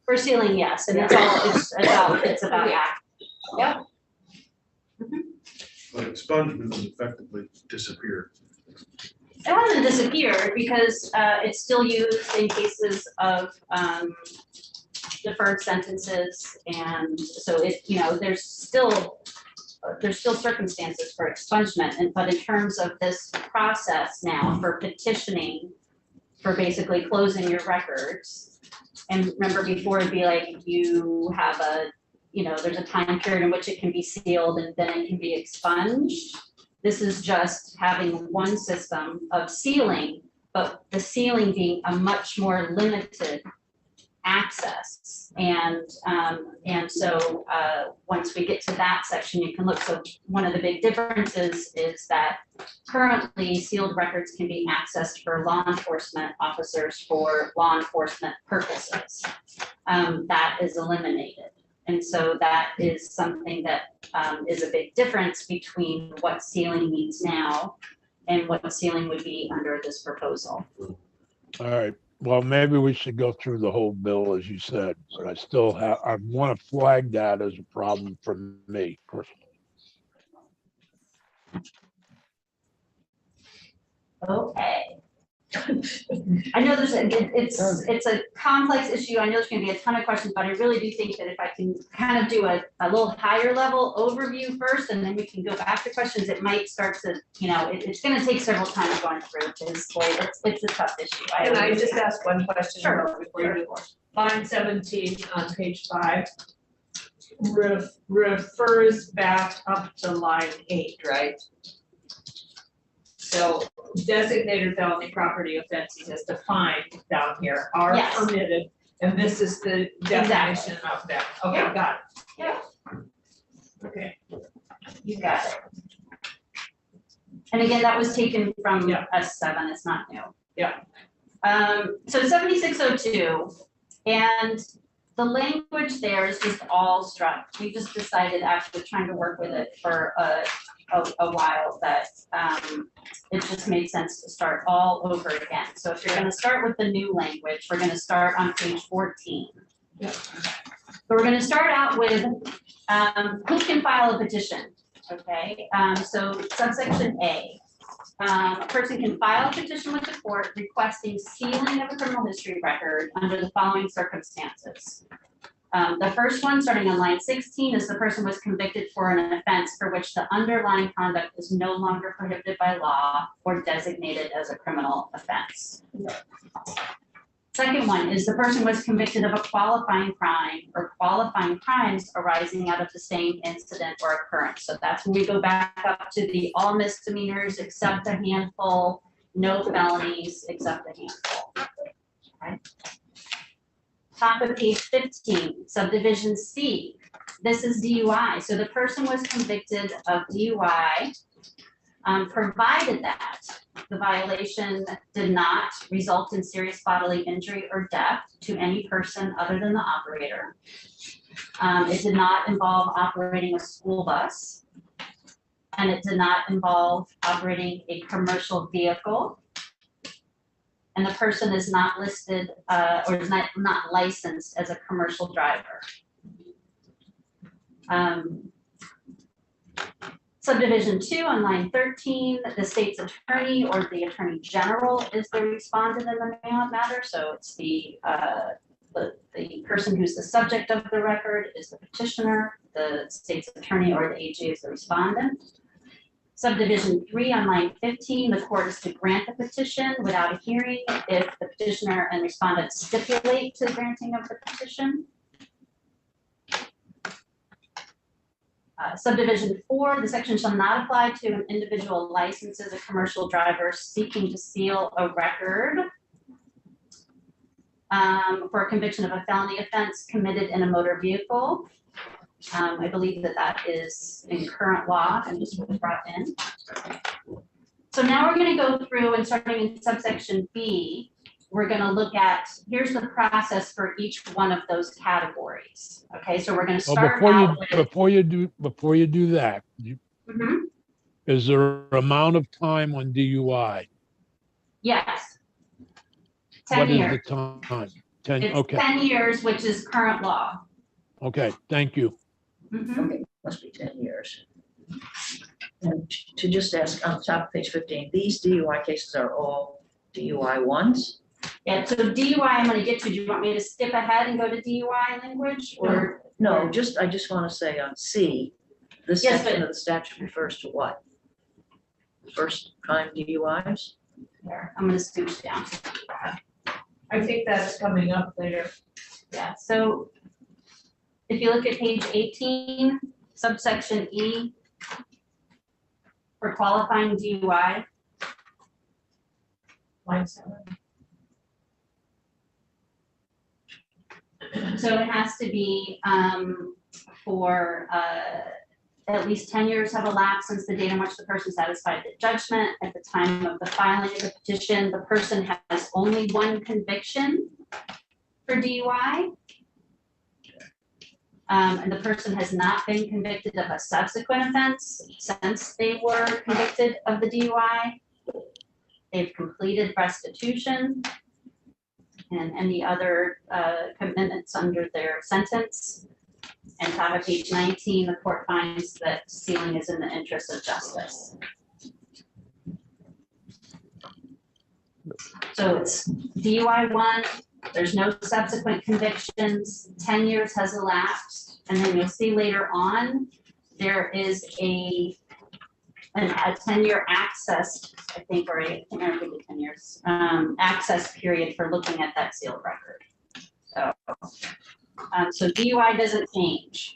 For sealing, yes, and it's about act. Yep. But expungement has effectively disappeared. It hasn't disappeared because it's still used in cases of deferred sentences, and so there's still circumstances for expungement, but in terms of this process now for petitioning for basically closing your records, and remember before it'd be like you have there's a time period in which it can be sealed and then it can be expunged. This is just having one system of sealing, but the sealing being a much more limited access. And so once we get to that section, you can look. So one of the big differences is that currently sealed records can be accessed for law enforcement officers for law enforcement purposes. That is eliminated. And so that is something that is a big difference between what sealing means now and what sealing would be under this proposal. All right. Well, maybe we should go through the whole bill, as you said, but I want to flag that as a problem for me personally. Okay. I know it's a complex issue. I know there's gonna be a ton of questions, but I really do think that if I can kind of do a little higher level overview first, and then we can go back to questions, it might start to, it's gonna take several times going through, which is, boy, it's a tough issue. Can I just ask one question? Sure. Before you move on? Line 17 on page 5 refers back up to line 8, right? So designated felony property offenses as defined down here are Yes. permitted, and this is the definition of them. Okay, Yeah. got it. Yeah. Okay. You got it. And again, that was taken from Yeah. S7, it's not new. Yeah. So 7602, and the language there is just all struck. We just decided after trying to work with it for a while that it just made sense to start all over again. So if you're gonna start with the new language, we're gonna start on page 14. Yeah. So we're gonna start out with who can file a petition, okay? So subsection A, a person can file a petition with the court requesting sealing of a criminal history record under the following circumstances. The first one, starting on line 16, is the person was convicted for an offense for which the underlying conduct is no longer prohibited by law or designated as a criminal offense. Second one is the person was convicted of a qualifying crime or qualifying crimes arising out of the same incident or occurrence. So that's when we go back up to the all misdemeanors except a handful, no felonies except a handful. Okay. Top of page 15, subdivision C. This is DUI. So the person was convicted of DUI, provided that the violation did not result in serious bodily injury or death to any person other than the operator. It did not involve operating a school bus, and it did not involve operating a commercial vehicle. And the person is not listed or is not licensed as a commercial driver. Subdivision 2 on line 13, the state's attorney or the attorney general is the respondent in the matter. So it's the person who's the subject of the record is the petitioner, the state's attorney or the AG is the respondent. Subdivision 3 on line 15, the court is to grant the petition without a hearing if the petitioner and respondent stipulate to the granting of the petition. Subdivision 4, the section shall not apply to an individual licensed as a commercial driver seeking to seal a record for a conviction of a felony offense committed in a motor vehicle. I believe that is in current law and just was brought in. So now we're going to go through and starting in subsection B, we're going to look at, here's the process for each one of those categories. Okay, so we're going to start before you do that, Mhm. is there an amount of time on DUI? Yes. 10 What is years. the time? 10, It's okay, 10 years, which is current law. okay, thank you. Mhm. Okay, must be 10 years. And to just ask on top of page 15, these DUI cases are all DUI ones? Yeah, so DUI I'm going to get to. Do you want me to skip ahead and go to DUI language or? No, I just want to say on C, this Yes, section but- of the statute refers to what? First time DUIs? There, I'm going to scooch down. I think that's coming up later. Yeah, so if you look at page 18, subsection E, for qualifying DUI, Line 7. so it has to be for at least 10 years have elapsed since the date on which the person satisfied the judgment. At the time of the filing of the petition, the person has only one conviction for DUI. And the person has not been convicted of a subsequent offense since they were convicted of the DUI. They've completed restitution and any other commitments under their sentence. And top of page 19, the court finds that sealing is in the interest of justice. So it's DUI 1, there's no subsequent convictions, 10 years has elapsed, and then you'll see later on, there is a 10-year access, I think, or I can't remember the 10 years, access period for looking at that sealed record. So DUI doesn't change.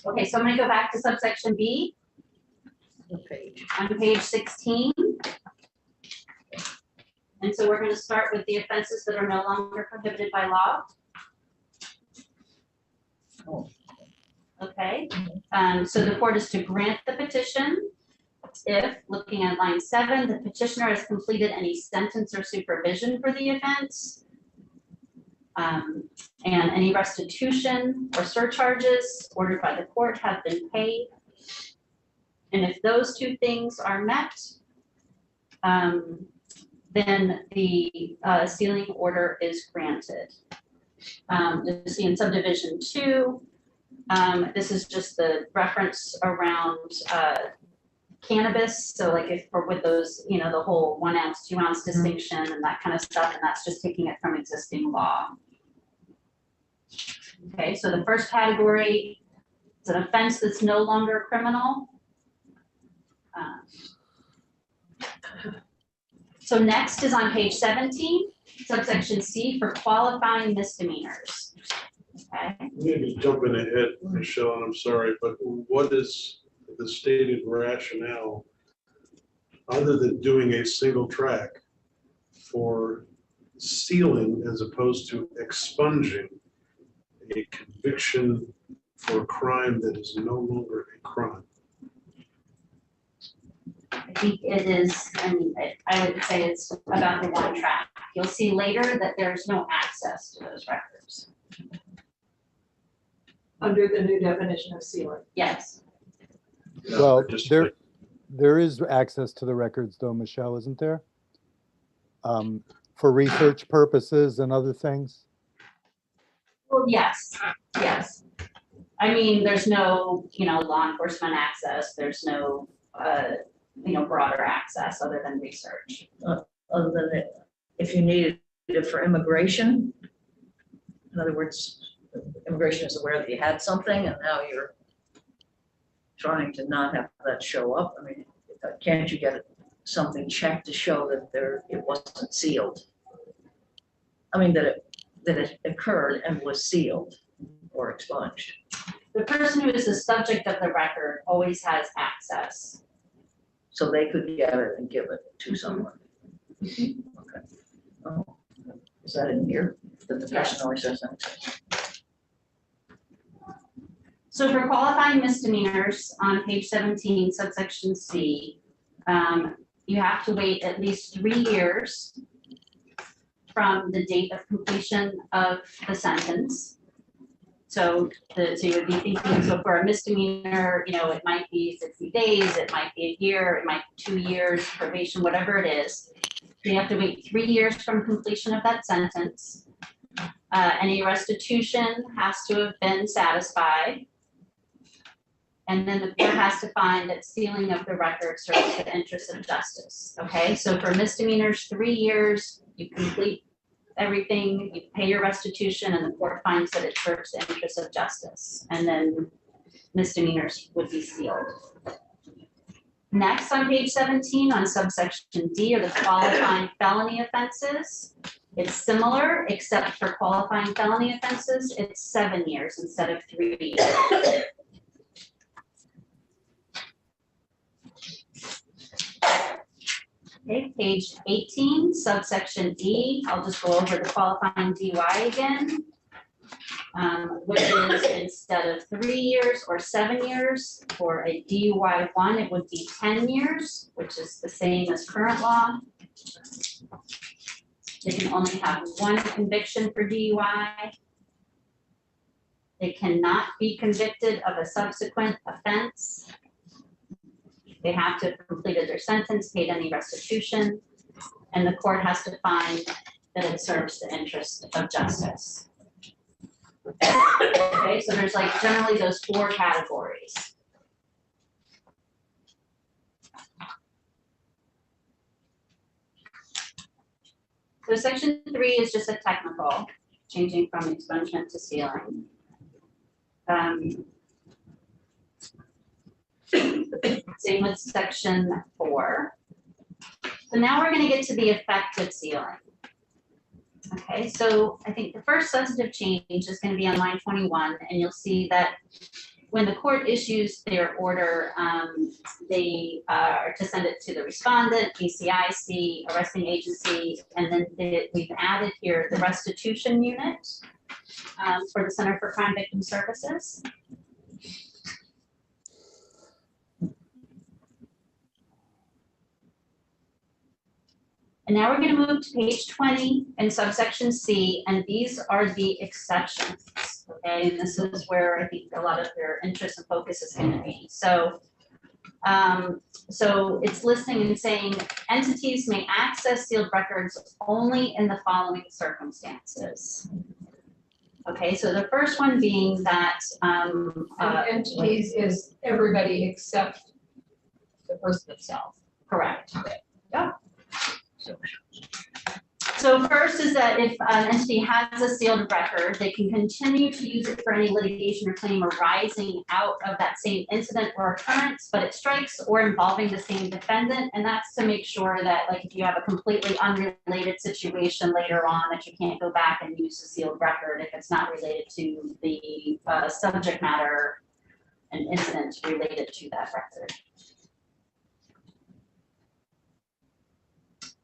Okay, so I'm gonna go back to subsection B on page 16. And so we're gonna start with the offenses that are no longer prohibited by law. Okay, so the court is to grant the petition if, looking at line 7, the petitioner has completed any sentence or supervision for the offense, and any restitution or surcharges ordered by the court have been paid. And if those two things are met, then the sealing order is granted. You see in subdivision 2, this is just the reference around cannabis. So like if or with those, you know, the whole 1 ounce, 2 ounce distinction and that kind of stuff, and that's just taking it from existing law. Okay, so the first category is an offense that's no longer criminal. So next is on page 17, subsection C for qualifying misdemeanors. Okay. Maybe jumping ahead, Michelle, and I'm sorry, but what is the stated rationale other than doing a single track for sealing as opposed to expunging a conviction for a crime that is no longer a crime? I think it is, I mean, I would say it's about the 1 track. You'll see later that there's no access to those records. Under the new definition of sealing. Yes. Well, there is access to the records though, Michelle, isn't there? For research purposes and other things? Well, yes, yes. I mean, there's no, you know, law enforcement access. There's no, you know, broader access other than research. Other than it, if you needed it for immigration, in other words, immigration is aware that you had something and now you're trying to not have that show up. I mean, can't you get something checked to show that it wasn't sealed? I mean, that it occurred and was sealed or expunged. The person who is the subject of the record always has access. So they could get it and give it to someone. Okay. Oh, is that in here? The person always says that. So for qualifying misdemeanors on page 17, subsection C, you have to wait at least 3 years from the date of completion of the sentence. So you would be thinking, so for a misdemeanor, you know, it might be 60 days, it might be a year, it might be 2 years probation, whatever it is. You have to wait 3 years from completion of that sentence. Any restitution has to have been satisfied. And then the court has to find that sealing of the record serves the interest of justice. Okay, so for misdemeanors, 3 years, you complete everything, you pay your restitution, and the court finds that it serves the interest of justice. And then misdemeanors would be sealed. Next on page 17 on subsection D are the qualifying felony offenses. It's similar, except for qualifying felony offenses, it's 7 years instead of 3 years. Okay, page 18, subsection E. I'll just go over the qualifying DUI again, which is instead of 3 years or 7 years, for a DUI 1, it would be 10 years, which is the same as current law. They can only have 1 conviction for DUI. They cannot be convicted of a subsequent offense. They have to have completed their sentence, paid any restitution, and the court has to find that it serves the interest of justice. Okay, so there's like generally those 4 categories. So section 3 is just a technical, changing from expungement to sealing. Same with section 4. So now we're going to get to the effective sealing. Okay, so I think the first substantive change is going to be on line 21, and you'll see that when the court issues their order, they are to send it to the respondent, BCIC, arresting agency, and then we've added here the restitution unit for the Center for Crime Victim Services. And now we're going to move to page 20 in subsection C, and these are the exceptions. Okay, and this is where I think a lot of their interest and focus is going to be. So, so it's listing and saying entities may access sealed records only in the following circumstances. Okay, so the first one being that entities is everybody except the person itself. correct. Yeah. So first is that if an entity has a sealed record, they can continue to use it for any litigation or claim arising out of that same incident or occurrence, but it strikes or involving the same defendant. And that's to make sure that, like, if you have a completely unrelated situation later on, that you can't go back and use a sealed record if it's not related to the subject matter and incident related to that record.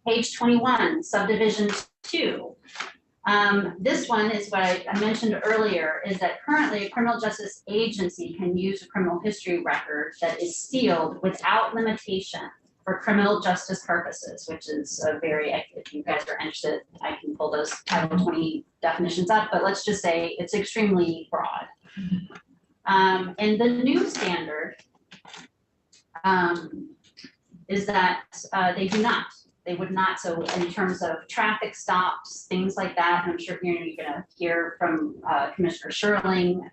Page 21, Subdivisions Ii. This one is what I mentioned earlier, is that currently a criminal justice agency can use a criminal history record that is sealed without limitation for criminal justice purposes, which is a very, if you guys are interested, I can pull those Title 20 definitions up, but let's just say it's extremely broad. And the new standard is that they do not. They would not. So in terms of traffic stops, things like that, and I'm sure you're going to hear from Commissioner Sherling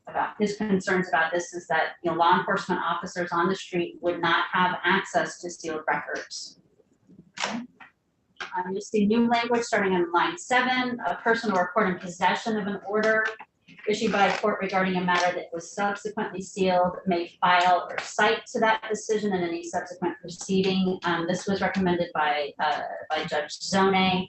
about his concerns about this, is that, you know, law enforcement officers on the street would not have access to sealed records. Okay. You'll see new language starting on line 7. A person or a court in possession of an order issued by a court regarding a matter that was subsequently sealed may file or cite to that decision in any subsequent proceeding. This was recommended by Judge Zone.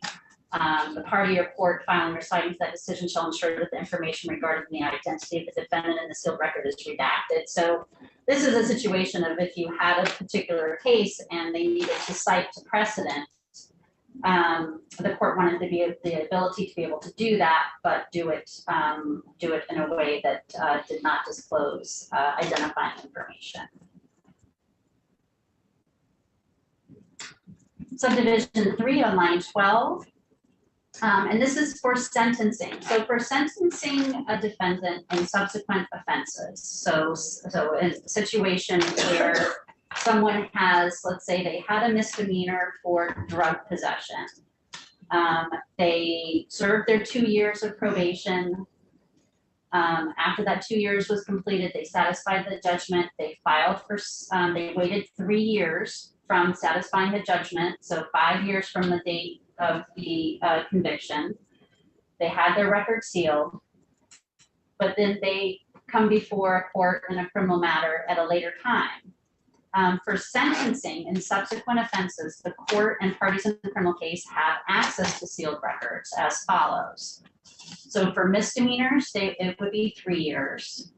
The party or court filing or citing to that decision shall ensure that the information regarding the identity of the defendant in the sealed record is redacted. So this is a situation of if you had a particular case and they needed to cite to precedent, the court wanted to be the ability to be able to do that, but do it in a way that did not disclose identifying information. Subdivision 3 on line 12. And this is for sentencing. So for sentencing a defendant in subsequent offenses. So in a situation where someone has, let's say they had a misdemeanor for drug possession. They served their 2 years of probation. After that 2 years was completed, they satisfied the judgment. They filed for, they waited 3 years from satisfying the judgment. So 5 years from the date of the conviction. They had their record sealed, but then they come before a court in a criminal matter at a later time. For sentencing in subsequent offenses, the court and parties in the criminal case have access to sealed records as follows. So for misdemeanors, it would be 3 years.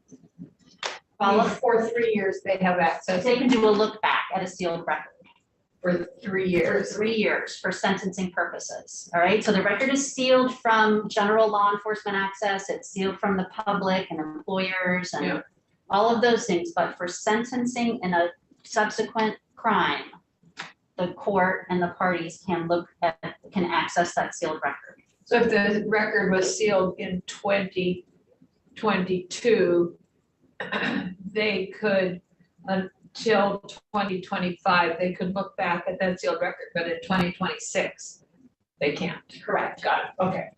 For 3 years, they have access. They can do a look back at a sealed record. For 3 years. For 3 years for sentencing purposes. All right. So the record is sealed from general law enforcement access. It's sealed from the public and employers and all of those things. But for sentencing in a subsequent crime, the court and the parties can access that sealed record. So if the record was sealed in 2022, they could, until 2025, they could look back at that sealed record, but in 2026, they can't. Correct. Got it. Okay.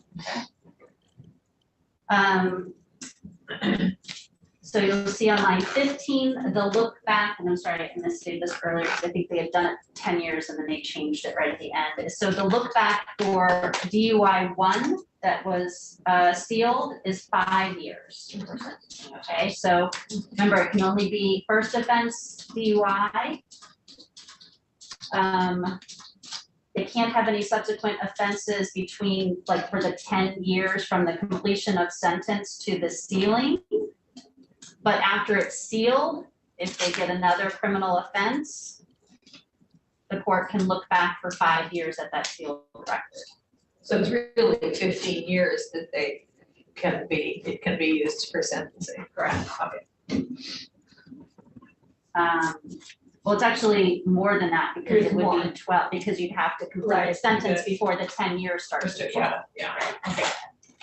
So you'll see on line 15, the look back, and I'm sorry, I misstated this earlier, because I think they had done it 10 years and then they changed it right at the end. So the look back for DUI 1 that was sealed is 5 years. Okay, so remember, it can only be first offense DUI. They can't have any subsequent offenses between, like, for the 10 years from the completion of sentence to the sealing. But after it's sealed, if they get another criminal offense, the court can look back for 5 years at that sealed record. So it's really 15 years that it can be used for sentencing. Correct. Okay. Well, it's actually more than that, because it would be 12, because you'd have to complete a Right, sentence because- before the 10 years starts to count. Yeah. Okay.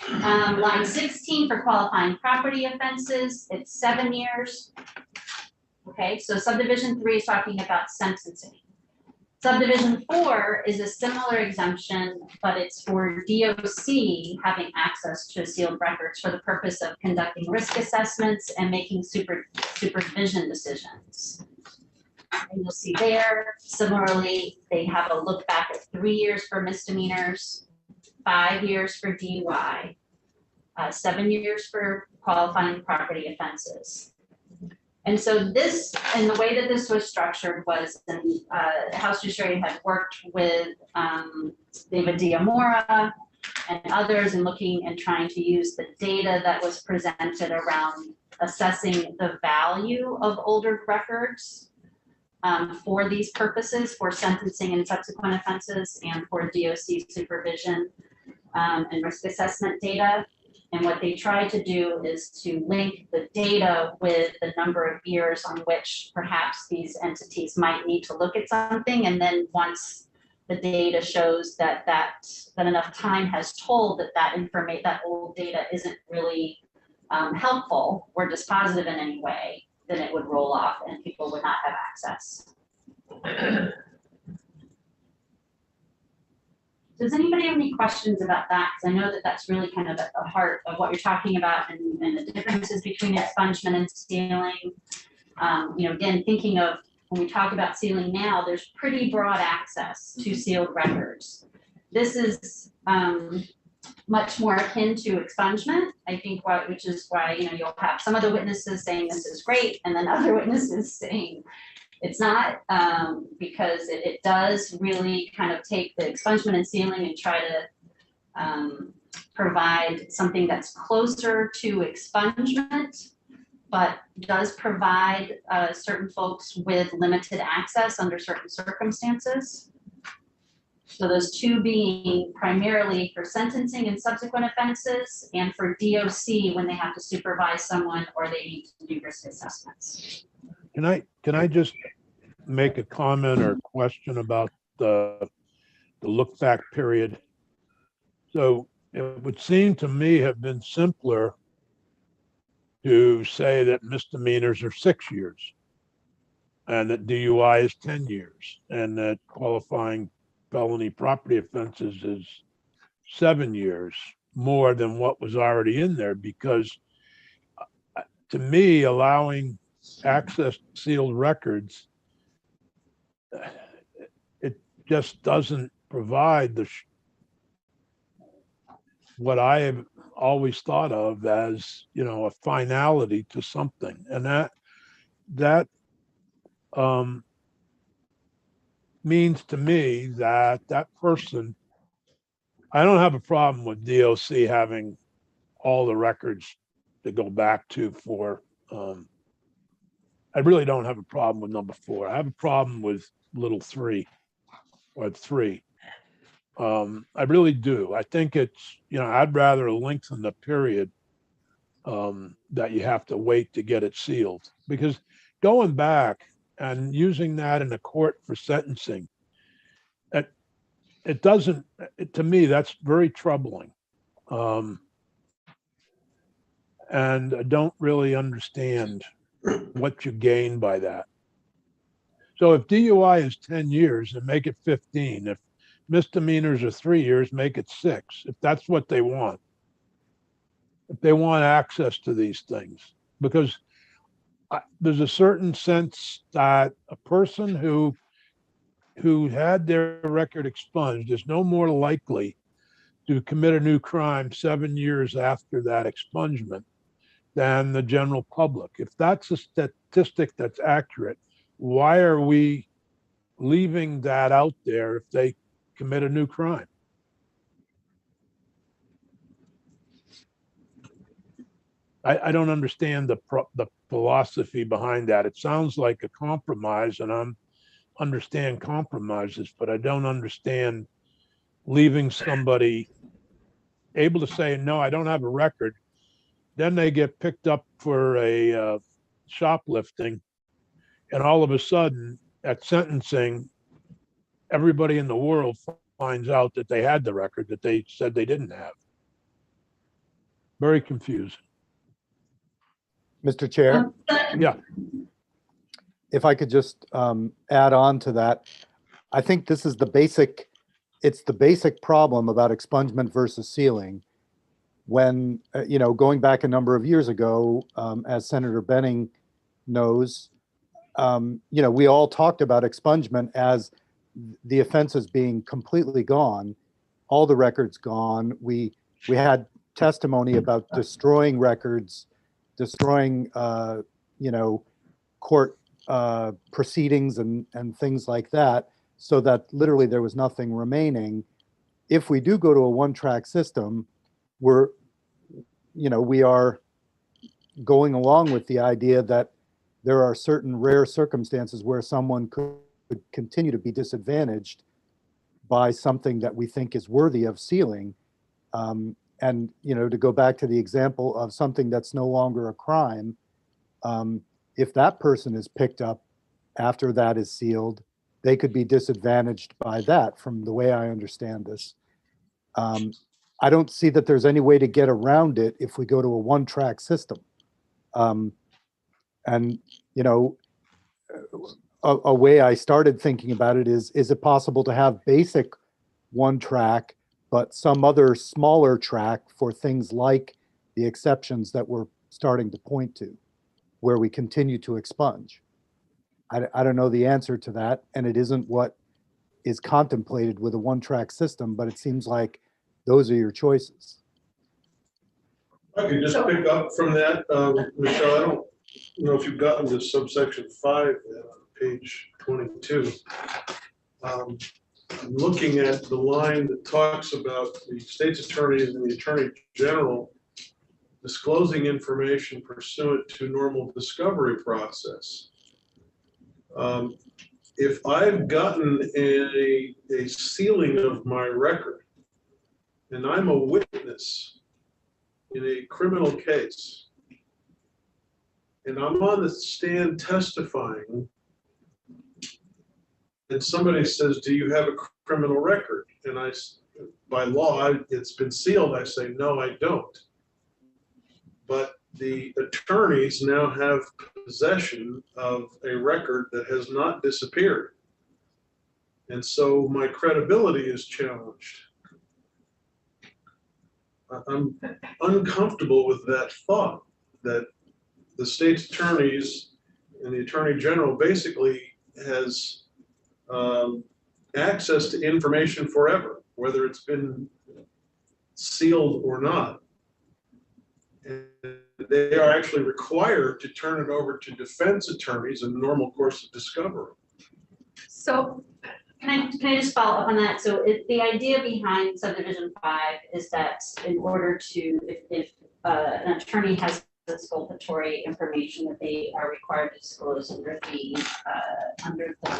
Line 16 for qualifying property offenses, it's 7 years. Okay, so subdivision 3 is talking about sentencing. Subdivision 4 is a similar exemption, but it's for DOC having access to sealed records for the purpose of conducting risk assessments and making supervision decisions. And you'll see there, similarly, they have a look back at 3 years for misdemeanors, 5 years for DUI, 7 years for qualifying property offenses. And so this, and the way that this was structured was, House Judiciary had worked with David Diamora and others in looking and trying to use the data that was presented around assessing the value of older records for these purposes, for sentencing and subsequent offenses, and for DOC supervision and risk assessment data. And what they tried to do is to link the data with the number of years on which perhaps these entities might need to look at something. And then once the data shows that enough time has told that old data isn't really helpful or dispositive in any way, then it would roll off and people would not have access. Does anybody have any questions about that? Because I know that that's really kind of at the heart of what you're talking about, and the differences between expungement and sealing. Again, thinking of when we talk about sealing now, there's pretty broad access to sealed records. This is much more akin to expungement, I think, which is why you'll have some of the witnesses saying this is great, and then other witnesses saying it's not, because it does really kind of take the expungement and sealing and try to provide something that's closer to expungement, but does provide certain folks with limited access under certain circumstances. So those two being primarily for sentencing and subsequent offenses, and for DOC when they have to supervise someone or they need to do risk assessments. Can I just make a comment or question about the look back period? So it would seem to me have been simpler to say that misdemeanors are 6 years and that DUI is 10 years and that qualifying felony property offenses is 7 years, more than what was already in there, because to me, allowing access to sealed records, it just doesn't provide what I have always thought of as, a finality to something. And that means to me that person, I don't have a problem with DOC having all the records to go back to for, I really don't have a problem with number 4. I have a problem with little 3 or 3. I really do. I think it's, I'd rather lengthen the period that you have to wait to get it sealed, because going back and using that in a court for sentencing, it doesn't, to me, that's very troubling. And I don't really understand what you gain by that. So if DUI is 10 years, then make it 15. If misdemeanors are 3 years, make it 6, if that's what they want. if they want access to these things, because there's a certain sense that a person who had their record expunged is no more likely to commit a new crime 7 years after that expungement than the general public. If that's a statistic that's accurate, why are we leaving that out there if they commit a new crime? I don't understand the philosophy behind that. It sounds like a compromise, and I understand compromises, but I don't understand leaving somebody able to say, no, I don't have a record. Then they get picked up for a shoplifting, and all of a sudden at sentencing, everybody in the world finds out that they had the record that they said they didn't have. Very confusing. Mr. Chair, Yeah, if I could just add on to that, I think this is it's the basic problem about expungement versus sealing. When, going back a number of years ago, as Senator Benning knows, we all talked about expungement as the offenses being completely gone, all the records gone. We had testimony about destroying records, destroying, court proceedings and things like that, so that literally there was nothing remaining. If we do go to a one-track system, we are going along with the idea that there are certain rare circumstances where someone could continue to be disadvantaged by something that we think is worthy of sealing. And, to go back to the example of something that's no longer a crime, if that person is picked up after that is sealed, they could be disadvantaged by that, from the way I understand this. I don't see that there's any way to get around it if we go to a one-track system. A way I started thinking about it is it possible to have basic one track, but some other smaller track for things like the exceptions that we're starting to point to, where we continue to expunge? I don't know the answer to that, and it isn't what is contemplated with a one-track system, but it seems like those are your choices. I could just pick up from that, Michelle. I don't know if you've gotten to subsection 5 on page 22. I'm looking at the line that talks about the state's attorneys and the attorney general disclosing information pursuant to normal discovery process. If I've gotten a sealing of my record and I'm a witness in a criminal case and I'm on the stand testifying, and somebody says, do you have a criminal record? And by law, it's been sealed. I say, no, I don't. But the attorneys now have possession of a record that has not disappeared. And so my credibility is challenged. I'm uncomfortable with that thought that the state's attorneys and the attorney general basically has access to information forever, whether it's been sealed or not. And they are actually required to turn it over to defense attorneys in the normal course of discovery. So can I just follow up on that? So the idea behind subdivision 5 is that in order to, if an attorney has exculpatory information that they are required to disclose under the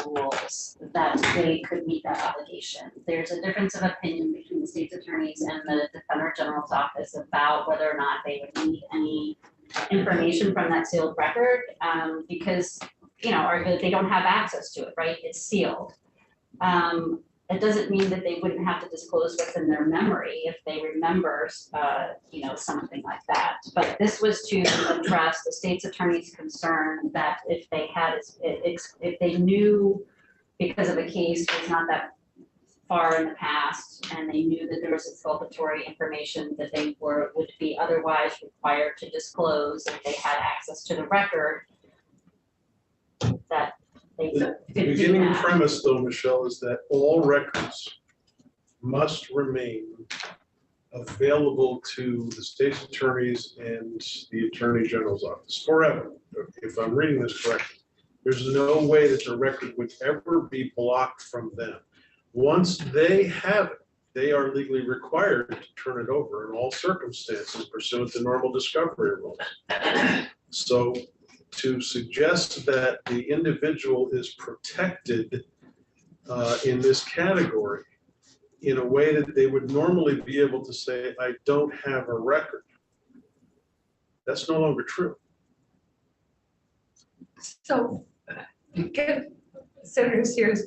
rules, that they could meet that obligation. There's a difference of opinion between the state's attorneys and the Defender General's office about whether or not they would need any information from that sealed record, because or they don't have access to it, right? It's sealed. It doesn't mean that they wouldn't have to disclose what's in their memory if they remember, something like that. But this was to address the state's attorney's concern that if they had, if they knew because of a case was not that far in the past and they knew that there was exculpatory information that they would be otherwise required to disclose if they had access to the record, that they The could do beginning that. premise, though, Michelle, is that all records must remain available to the state's attorneys and the attorney general's office forever. If I'm reading this correctly, there's no way that the record would ever be blocked from them. Once they have it, they are legally required to turn it over in all circumstances pursuant to normal discovery rules. So to suggest that the individual is protected in this category in a way that they would normally be able to say, I don't have a record, that's no longer true. So, again, Senator Sears,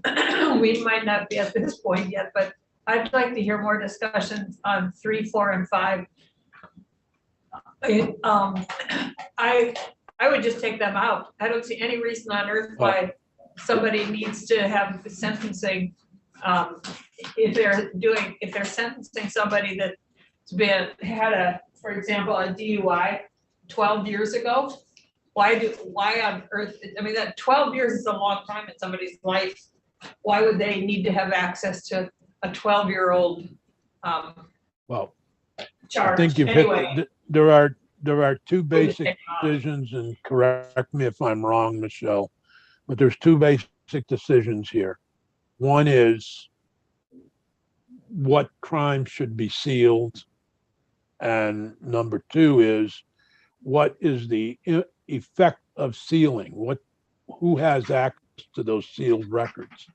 we might not be at this point yet, but I'd like to hear more discussions on 3, 4, and 5. I would just take them out. I don't see any reason on earth why somebody needs to have the sentencing. If they're sentencing somebody that's had for example, a DUI 12 years ago, why on earth, I mean, that 12 years is a long time in somebody's life. Why would they need to have access to a 12-year-old Well, charge? I think you've Anyway, hit, there are two basic decisions, and correct me if I'm wrong, Michelle, but there's two basic decisions here. One is what crime should be sealed, and number two is what is the effect of sealing? Who has access to those sealed records?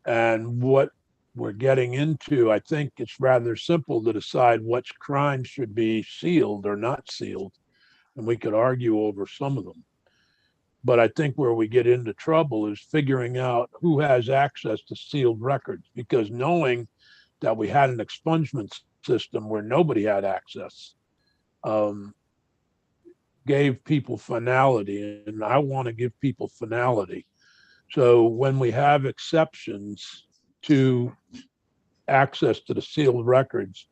And what we're getting into, I think it's rather simple to decide which crimes should be sealed or not sealed. And we could argue over some of them. But I think where we get into trouble is figuring out who has access to sealed records, because knowing that we had an expungement system where nobody had access gave people finality, and I want to give people finality. So when we have exceptions to access to the sealed records,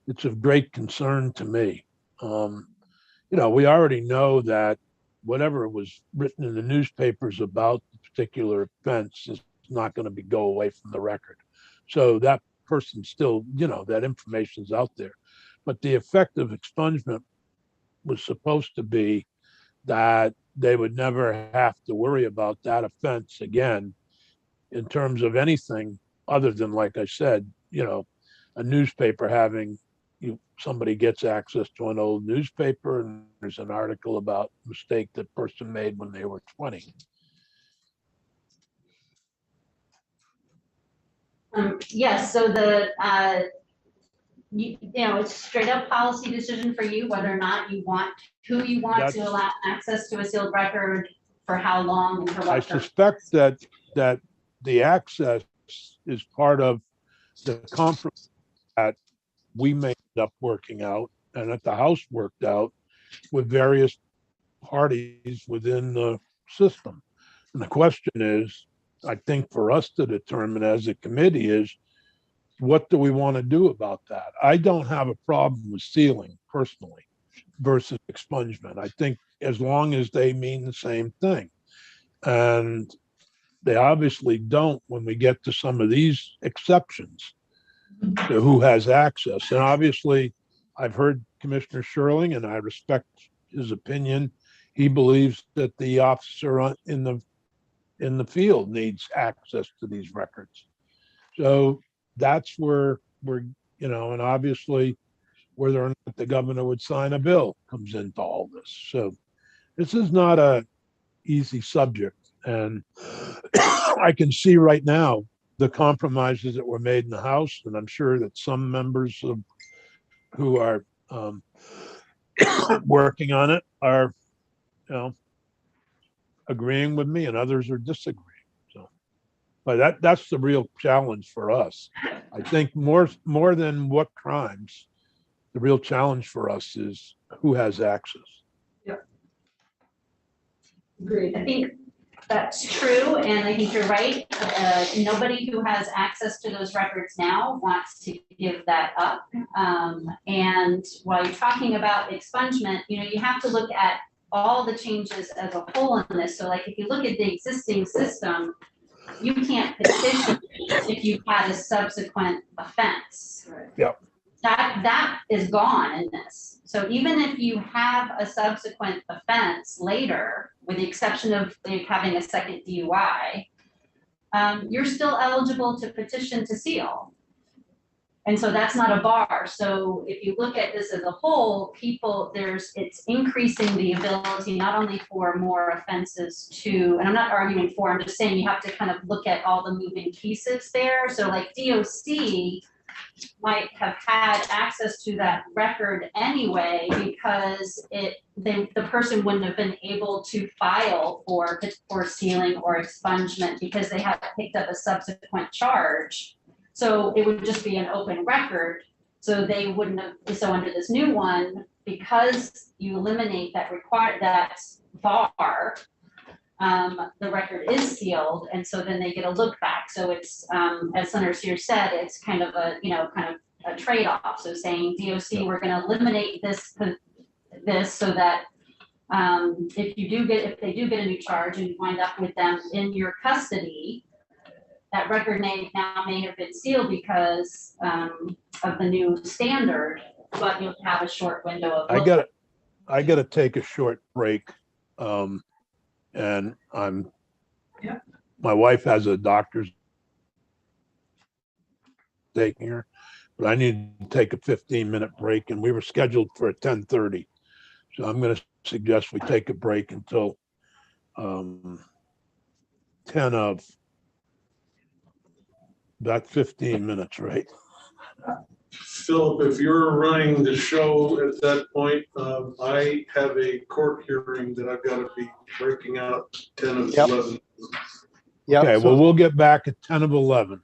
it's of great concern to me. We already know that whatever was written in the newspapers about the particular offense is not going to go away from the record. So that person still, that information's out there. But the effect of expungement was supposed to be that they would never have to worry about that offense again in terms of anything other than, like I said, a newspaper having, somebody gets access to an old newspaper and there's an article about a mistake that person made when they were 20. Yes, so it's straight up policy decision for you whether or not who you want to allow access to a sealed record, for how long and for what I purpose. suspect that the access is part of the compromise that we may end up working out and that the House worked out with various parties within the system. And the question is, I think for us to determine as a committee is, what do we want to do about that? I don't have a problem with sealing personally versus expungement. I think as long as they mean the same thing. And they obviously don't when we get to some of these exceptions to who has access. And obviously, I've heard Commissioner Sherling, and I respect his opinion. He believes that the officer in the field needs access to these records. So that's where and obviously whether or not the governor would sign a bill comes into all this. So this is not a easy subject. And I can see right now the compromises that were made in the House, and I'm sure that some members who are working on it are, agreeing with me, and others are disagreeing. So, but that's the real challenge for us. I think more than what crimes, the real challenge for us is who has access. agreed. I think That's true, and I think you're right. Nobody who has access to those records now wants to give that up. And while you're talking about expungement, you have to look at all the changes as a whole in this. So like if you look at the existing system, you can't petition if you've had a subsequent offense. Yep. That is gone in this. So even if you have a subsequent offense later, with the exception of like having a second DUI, you're still eligible to petition to seal. And so that's not a bar. So if you look at this as a whole, it's increasing the ability not only for more offenses to, and I'm not arguing for, I'm just saying you have to kind of look at all the moving pieces there. So like DOC might have had access to that record anyway because the person wouldn't have been able to file for sealing or expungement because they have picked up a subsequent charge. So it would just be an open record. So they wouldn't have, so under this new one, because you eliminate that bar, the record is sealed, and so then they get a look back. So it's, as Senator Sears said, it's kind of a trade-off. So saying DOC, we're going to eliminate this so that if they do get a new charge and you wind up with them in your custody, that record now may have been sealed because of the new standard, but you'll have a short window of. I gotta take a short break. And my wife has a doctor's taking her, but I need to take a 15-minute break, and we were scheduled for a 10:30. So I'm going to suggest we take a break until 10 of about 15 minutes, right? Philip, if you're running the show at that point, I have a court hearing that I've got to be breaking out 10 of 11. Yeah. Okay, well, we'll get back at 10 of 11.